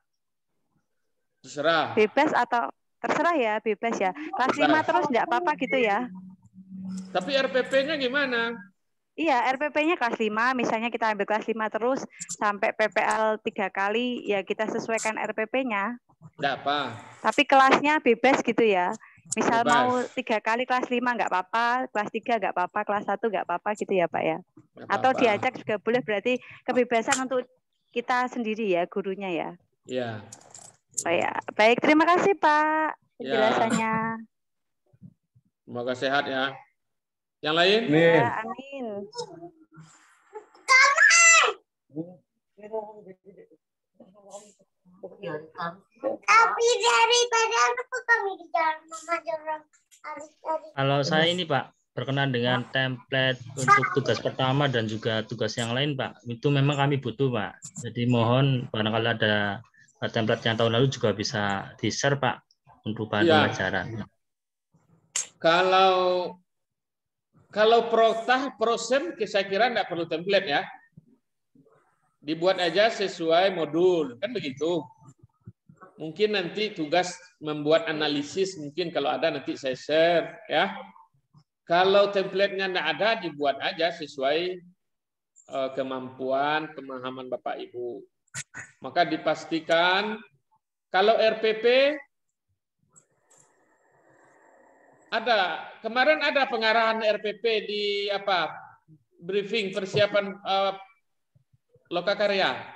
Terserah. Bebas atau terserah ya, bebas ya. Kelas 5 terus enggak apa-apa gitu ya. Tapi RPP-nya gimana? Iya, RPP-nya kelas 5, misalnya kita ambil kelas 5 terus sampai PPL 3 kali, ya kita sesuaikan RPP-nya. Enggak apa. Tapi kelasnya bebas gitu ya. Misal mau 3 kali kelas 5 enggak apa-apa, kelas 3 enggak apa-apa, kelas 1 enggak apa-apa gitu ya Pak ya. Atau diajak juga boleh, berarti kebebasan untuk kita sendiri ya, gurunya ya. Iya. Oh ya, baik, terima kasih Pak penjelasannya. Semoga sehat ya. Yang lain? Ya, amin. Tapi daripada aku kami di jalan mengajar Kalau saya ini Pak, berkenaan dengan template untuk tugas pertama dan juga tugas yang lain Pak, itu memang kami butuh Pak. Jadi mohon barangkali ada template yang tahun lalu juga bisa di-share Pak untuk bahan pelajaran. Kalau prosem saya kira tidak perlu template ya. Dibuat aja sesuai modul, kan begitu. Mungkin nanti tugas membuat analisis, mungkin kalau ada nanti saya share ya. Kalau template-nya tidak ada, dibuat aja sesuai kemampuan, pemahaman Bapak Ibu. Maka dipastikan kalau RPP kemarin ada pengarahan RPP di briefing persiapan lokakarya.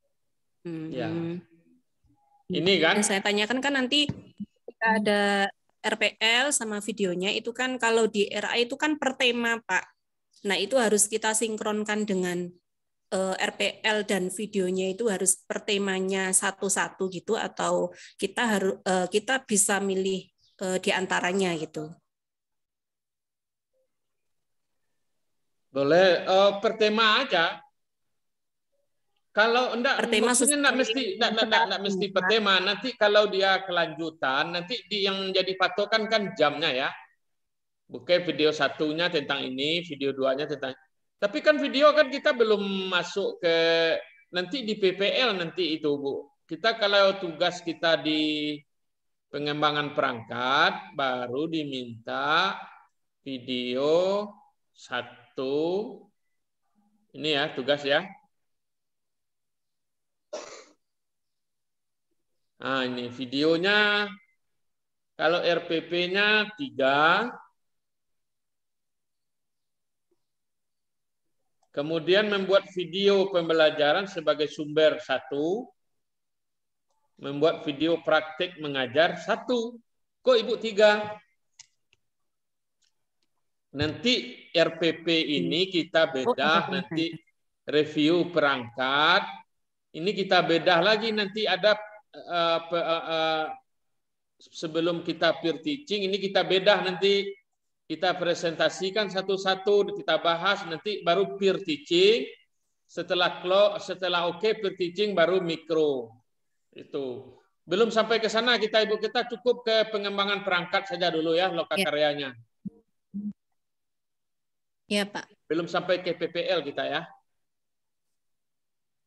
Ya. Hmm. Ini kan? Yang saya tanyakan kan nanti kita ada RPL sama videonya itu kan kalau di RA itu kan per tema, Pak. Nah, itu harus kita sinkronkan dengan RPL dan videonya itu harus per temanya satu-satu gitu atau kita bisa milih di antaranya gitu. Boleh per tema aja. Kalau enggak, maksudnya enggak mesti per tema. Nanti kalau dia kelanjutan, nanti yang jadi patokan kan jamnya ya. Bukan video satunya tentang ini, video duanya tentang. Tapi kan video kan kita belum masuk ke nanti di PPL nanti itu, Bu. Kita kalau tugas kita di pengembangan perangkat baru diminta video satu. Ini ya tugas ya. Nah, ini videonya. Kalau RPP-nya 3. Kemudian membuat video pembelajaran sebagai sumber 1. Membuat video praktik mengajar 1. Kok Ibu 3? Nanti RPP ini kita bedah, nanti review perangkat. Ini kita bedah lagi, nanti ada sebelum kita peer teaching, ini kita bedah nanti kita presentasikan satu-satu, kita bahas, nanti baru peer teaching. Setelah oke peer teaching baru mikro. Itu. Belum sampai ke sana kita Ibu, kita cukup ke pengembangan perangkat saja dulu ya, lokakaryanya. Ya, Pak. Belum sampai ke PPL kita ya.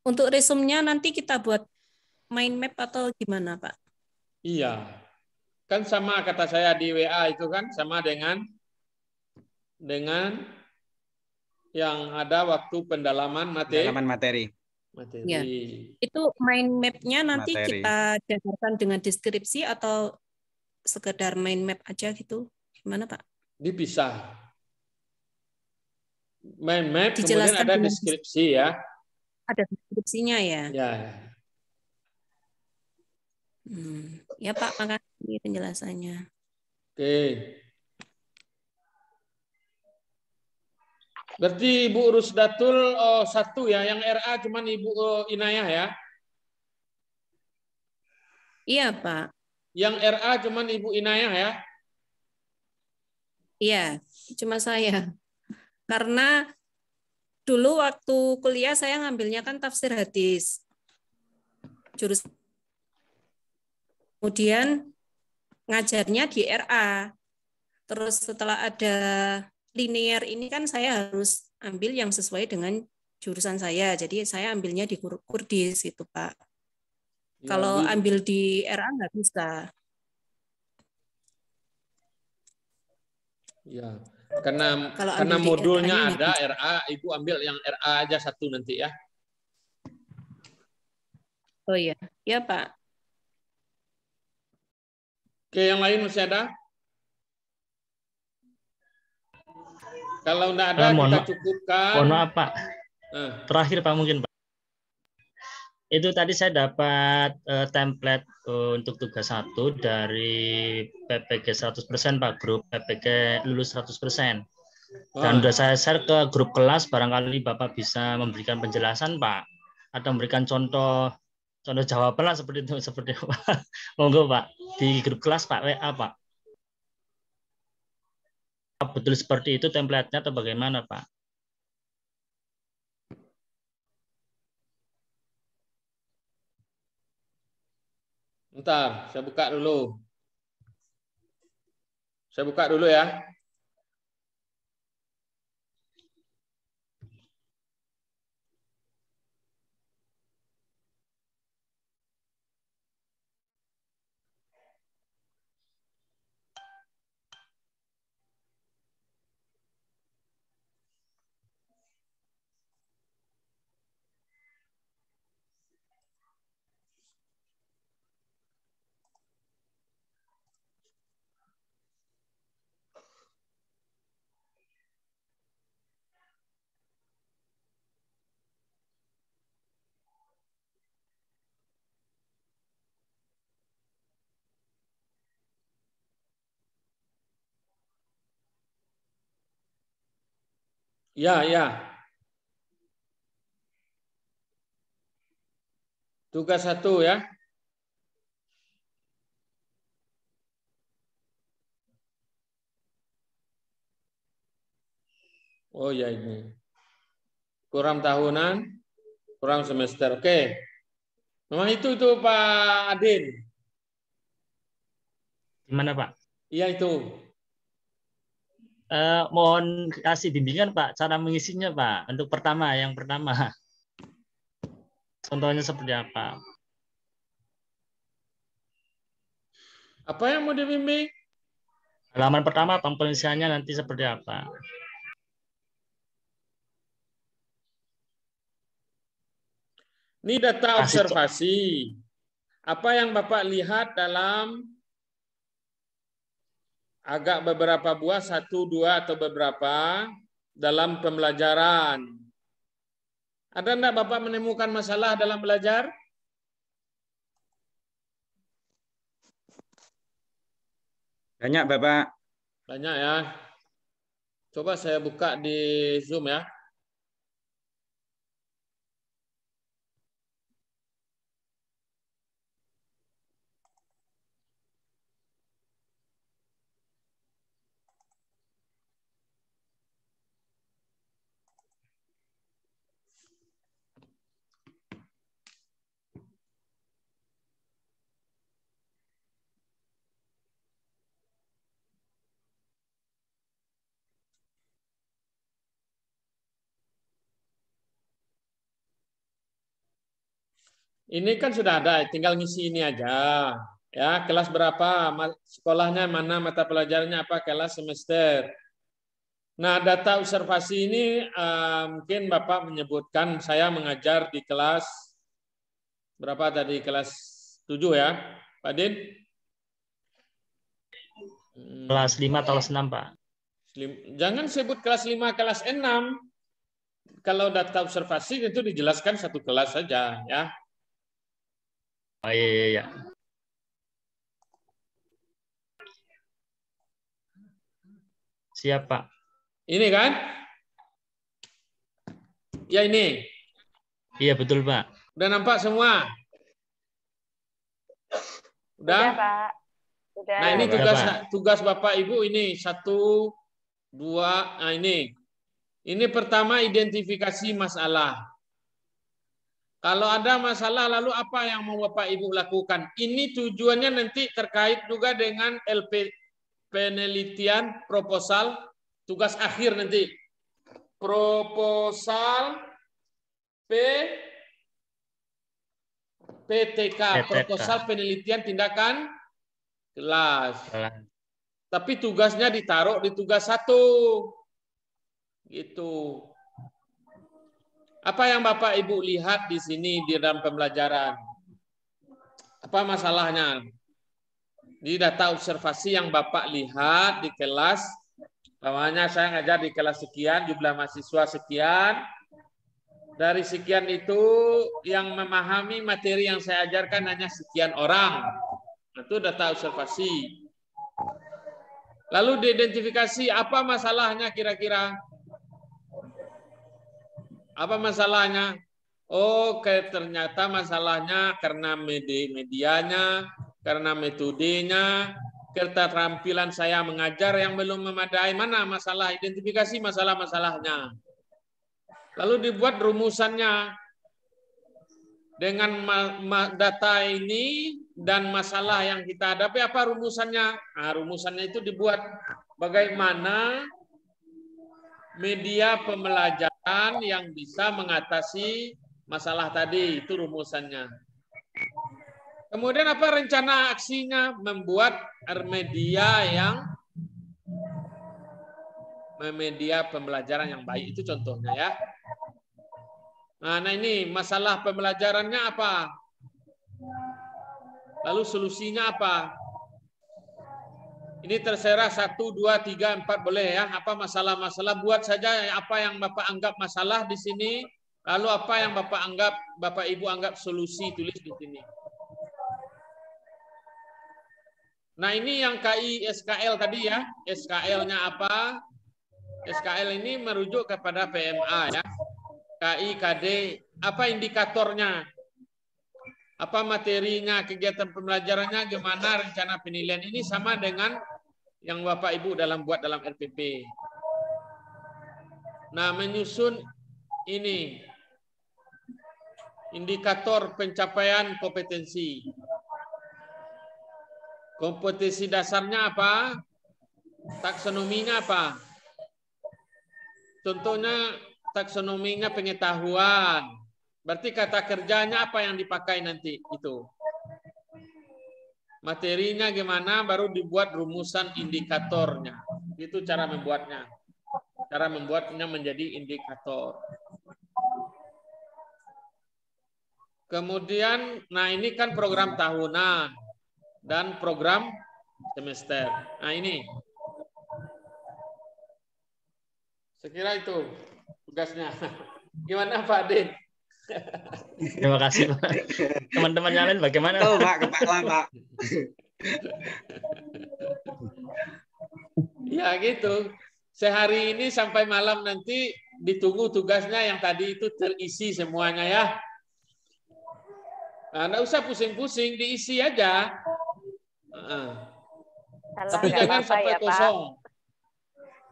Untuk resumnya nanti kita buat mind map atau gimana, Pak? Iya. Kan sama kata saya di WA itu kan, sama dengan yang ada waktu pendalaman materi. Ya. Itu mind map-nya nanti kita dasarkan dengan deskripsi atau sekedar mind map aja gitu? Gimana, Pak? Dipisah. Mind map kemudian ada deskripsi ya. Ada deskripsinya ya? Ya. Ya Pak, makasih penjelasannya. Oke. Berarti Ibu Rusdatul 1 ya, yang RA cuman Ibu Inayah ya? Iya Pak. Yang RA cuman Ibu Inayah ya? Iya, cuma saya. Karena dulu waktu kuliah saya ngambilnya kan tafsir hadis. Kemudian ngajarnya di RA. Terus setelah ada linear ini kan saya harus ambil yang sesuai dengan jurusan saya. Jadi saya ambilnya di Kurdis gitu, Pak. Ya, kalau ambil di RA nggak bisa. Ya, karena modulnya ada RA, Ibu ambil yang RA aja satu nanti ya. Oh iya, ya Pak. Oke, yang lain masih ada? Kalau enggak ada, kita cukupkan. Mohon maaf, Pak. Terakhir, Pak, mungkin, Pak. Itu tadi saya dapat template untuk tugas 1 dari PPG 100%, Pak. Grup PPG lulus 100%. Dan sudah saya share ke grup kelas, barangkali Bapak bisa memberikan penjelasan, Pak. Atau memberikan contoh jawaban lah seperti itu. Seperti apa. Monggo, Pak. Di grup kelas, Pak, WA, Pak. Betul seperti itu template-nya atau bagaimana, Pak? Bentar, saya buka dulu. Saya buka dulu ya. Ya, ya. Tugas 1 ya. Oh ya ini. Kurang tahunan, kurang semester. Oke. Memang itu Pak Adin. Gimana Pak? Iya itu. Mohon kasih bimbingan Pak, cara mengisinya Pak. Untuk yang pertama. Contohnya seperti apa? Apa yang mau dibimbing? Halaman pertama pengisiannya nanti seperti apa? Ini data observasi. Apa yang Bapak lihat dalam agak beberapa buah, 1, 2, atau beberapa dalam pembelajaran. Ada enggak Bapak menemukan masalah dalam belajar? Banyak Bapak. Banyak ya. Coba saya buka di Zoom ya. Ini kan sudah ada, tinggal ngisi ini aja. Ya, kelas berapa, sekolahnya mana, mata pelajarannya apa, kelas semester. Nah, data observasi ini mungkin Bapak menyebutkan saya mengajar di kelas berapa tadi, kelas 7 ya, Pak Din? Kelas 5 atau kelas 6, Pak? Jangan sebut kelas 5, kelas 6. Kalau data observasi itu dijelaskan satu kelas saja ya. Oh iya. Siap, Pak. Ini kan? Ya ini. Iya betul, Pak. Udah nampak semua? Udah? Pak. Udah. Nah ini tugas Bapak Ibu ini 1, 2. Nah ini. Ini pertama identifikasi masalah. Kalau ada masalah lalu apa yang mau Bapak Ibu lakukan? Ini tujuannya nanti terkait juga dengan LP penelitian proposal tugas akhir nanti. Proposal PTK, proposal penelitian tindakan kelas. Tapi tugasnya ditaruh di tugas 1. Gitu. Apa yang Bapak Ibu lihat di sini di dalam pembelajaran? Apa masalahnya? Di data observasi yang Bapak lihat di kelas, namanya saya ngajar di kelas sekian, jumlah mahasiswa sekian. Dari sekian itu yang memahami materi yang saya ajarkan hanya sekian orang. Itu data observasi. Lalu diidentifikasi apa masalahnya kira-kira? Apa masalahnya? Oh, ternyata masalahnya karena medianya, karena metodenya, keterampilan saya mengajar yang belum memadai. Mana masalah? Identifikasi masalah-masalahnya. Lalu dibuat rumusannya. Dengan data ini dan masalah yang kita hadapi, apa rumusannya? Nah, rumusannya itu dibuat bagaimana media pembelajaran yang bisa mengatasi masalah tadi, itu rumusannya. Kemudian apa rencana aksinya? Membuat media pembelajaran yang baik, itu contohnya ya. Nah ini masalah pembelajarannya apa? Lalu solusinya apa? Ini terserah 1, 2, 3, 4 boleh ya. Apa masalah-masalah, buat saja apa yang Bapak anggap masalah di sini. Lalu apa yang Bapak Ibu anggap solusi, tulis di sini. Nah ini yang KI SKL tadi ya. SKL-nya apa? SKL ini merujuk kepada PMA ya. KI, KD, apa indikatornya? Apa materinya, kegiatan pembelajarannya, gimana rencana penilaian ini sama dengan yang Bapak Ibu buat dalam RPP. Nah, menyusun ini indikator pencapaian kompetensi. Kompetensi dasarnya apa? Taksonominya apa? Contohnya taksonominya pengetahuan. Berarti kata kerjanya apa yang dipakai nanti itu. Materinya gimana, baru dibuat rumusan indikatornya. Itu cara membuatnya. Cara membuatnya menjadi indikator. Kemudian, nah ini kan program tahunan dan program semester. Nah ini. Sekira itu tugasnya. Gimana Pak Din? Terima kasih Pak. Teman-teman yang lain bagaimana? Tuh Pak, kepala Pak. Ya gitu. Sehari ini sampai malam nanti ditunggu tugasnya yang tadi itu terisi semuanya ya. Nah, nggak usah pusing-pusing, diisi aja. Tapi jangan sampai kosong.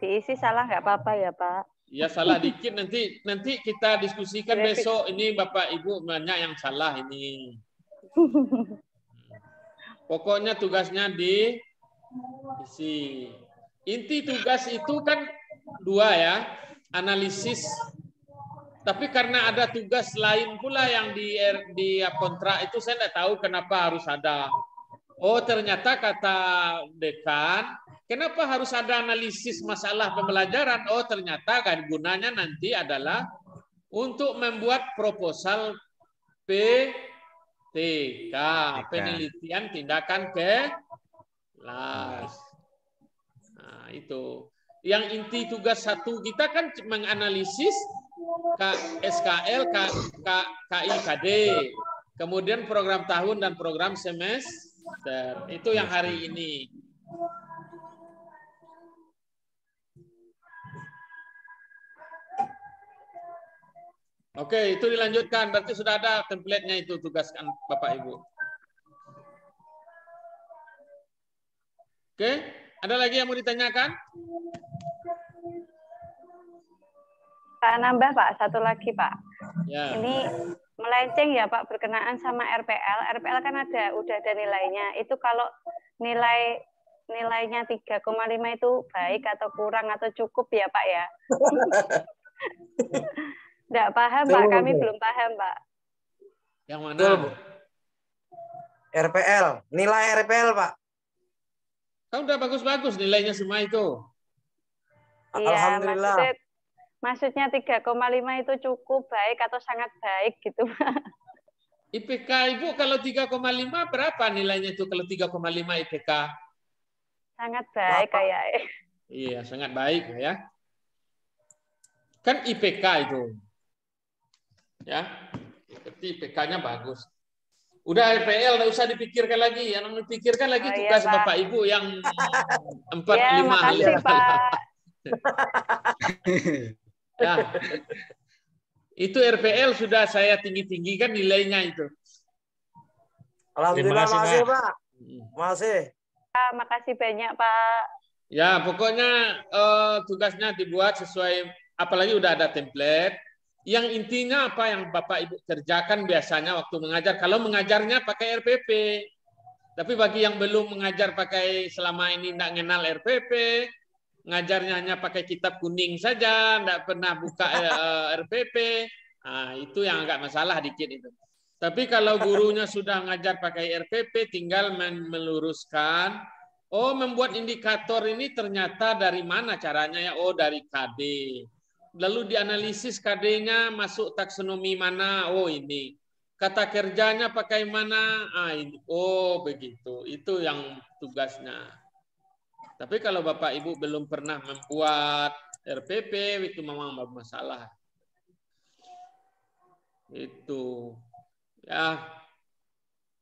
Diisi salah nggak apa-apa ya Pak? Ya salah dikit nanti kita diskusikan besok. Ini Bapak Ibu banyak yang salah ini. Pokoknya tugasnya diisi. Inti tugas itu kan 2 ya, analisis. Tapi karena ada tugas lain pula yang di kontrak itu saya tidak tahu kenapa harus ada. Oh ternyata kata dekan, kenapa harus ada analisis masalah pembelajaran? Oh ternyata kan gunanya nanti adalah untuk membuat proposal PTK, penelitian tindakan kelas. Nah itu. Yang inti tugas 1 kita kan menganalisis SKL, KI, KD. Kemudian program tahun dan program semester. Itu yang hari ini. Oke, itu dilanjutkan. Berarti sudah ada template-nya itu tugaskan Bapak Ibu. Oke, ada lagi yang mau ditanyakan? Pak nambah Pak, satu lagi Pak. Ya. Ini melenceng ya Pak berkenaan sama RPL. RPL kan udah ada nilainya. Itu kalau nilainya 3,5 itu baik atau kurang atau cukup ya Pak ya? Nggak paham Pak, kami belum paham Pak. Yang mana? RPL, nilai RPL Pak. Kan udah bagus-bagus nilainya semua itu. Iya, maksudnya 3,5 itu cukup baik atau sangat baik gitu Pak. IPK Ibu kalau 3,5 berapa nilainya itu kalau 3,5 IPK? Sangat baik kayak. Iya, sangat baik ya. Kan IPK itu. Ya. Berarti IPK-nya bagus. Udah RPL enggak usah dipikirkan lagi. Yang dipikirkan lagi tugas iya, Bapak Ibu yang 4 ya, 5 makasih, Pak. Ya. Itu RPL sudah saya tinggi-tinggikan nilainya itu. Alhamdulillah, makasih Pak. Makasih. Makasih banyak Pak. Ya, pokoknya tugasnya dibuat sesuai, apalagi udah ada template. Yang intinya apa yang Bapak Ibu kerjakan biasanya waktu mengajar. Kalau mengajarnya pakai RPP. Tapi bagi yang belum mengajar pakai selama ini tidak kenal RPP, ngajarnya hanya pakai kitab kuning saja, tidak pernah buka RPP, nah, itu yang agak masalah dikit itu. Tapi kalau gurunya sudah ngajar pakai RPP, tinggal meluruskan, oh membuat indikator ini ternyata dari mana caranya ya, oh dari KD. Lalu dianalisis KD-nya masuk taksonomi mana, oh ini. Kata kerjanya pakai mana, ah ini, oh begitu. Itu yang tugasnya. Tapi kalau Bapak Ibu belum pernah membuat RPP, itu memang masalah. Itu. Ya.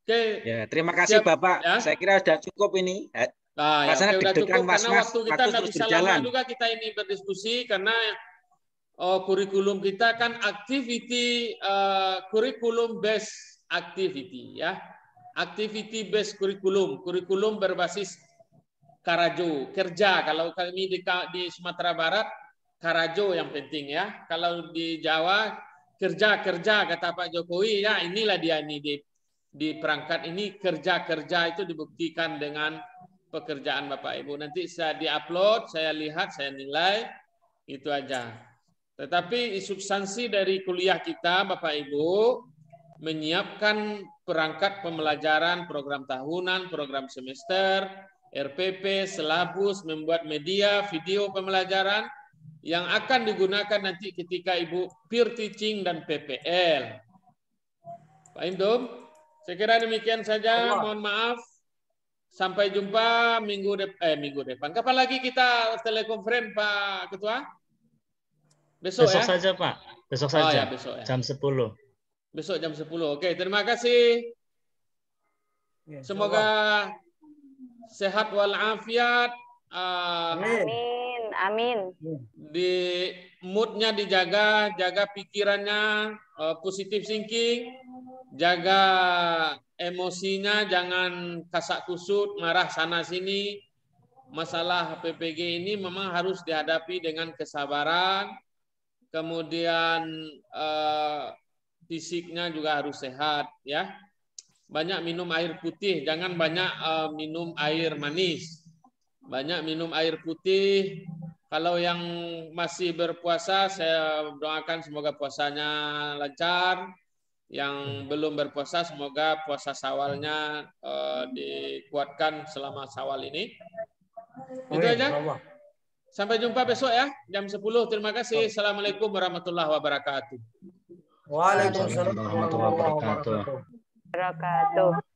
Oke. Ya, terima kasih Bapak. Ya. Saya kira sudah cukup ini. Nah, ya, Rasanya oke, udah deg-degan, cukup Mas, karena waktu kita waktu nggak terus bisa berjalan. lama juga kita ini berdiskusi karena kurikulum kita kan activity kurikulum based activity ya. Activity based kurikulum berbasis Karajo, kerja. Kalau kami di Sumatera Barat Karajo yang penting ya. Kalau di Jawa kerja kata Pak Jokowi ya, inilah dia ini di perangkat ini kerja itu dibuktikan dengan pekerjaan Bapak Ibu. Nanti saya diupload, saya lihat, saya nilai, itu aja. Tetapi substansi dari kuliah kita Bapak Ibu menyiapkan perangkat pembelajaran, program tahunan, program semester, RPP, silabus, membuat media, video pembelajaran yang akan digunakan nanti ketika Ibu peer teaching dan PPL. Pak Indom, saya kira demikian saja. Mohon maaf. Sampai jumpa minggu depan. Kapan lagi kita telekonferensi Pak Ketua? Besok ya? saja Pak. Besok Oh, saja. ya, besok ya. Jam 10. Besok jam 10. Oke, terima kasih. Semoga sehat walafiat. Amin. Di moodnya dijaga, jaga pikirannya, positive thinking, jaga emosinya, jangan kasak kusut, marah sana sini. Masalah PPG ini memang harus dihadapi dengan kesabaran, kemudian fisiknya juga harus sehat, ya. Banyak minum air putih, jangan banyak minum air manis. Banyak minum air putih. Kalau yang masih berpuasa, saya doakan semoga puasanya lancar. Yang belum berpuasa, semoga puasa Syawalnya dikuatkan selama Syawal ini. Itu aja. Sampai jumpa besok ya, jam 10. Terima kasih. Assalamualaikum warahmatullahi wabarakatuh. Waalaikumsalam warahmatullahi wabarakatuh.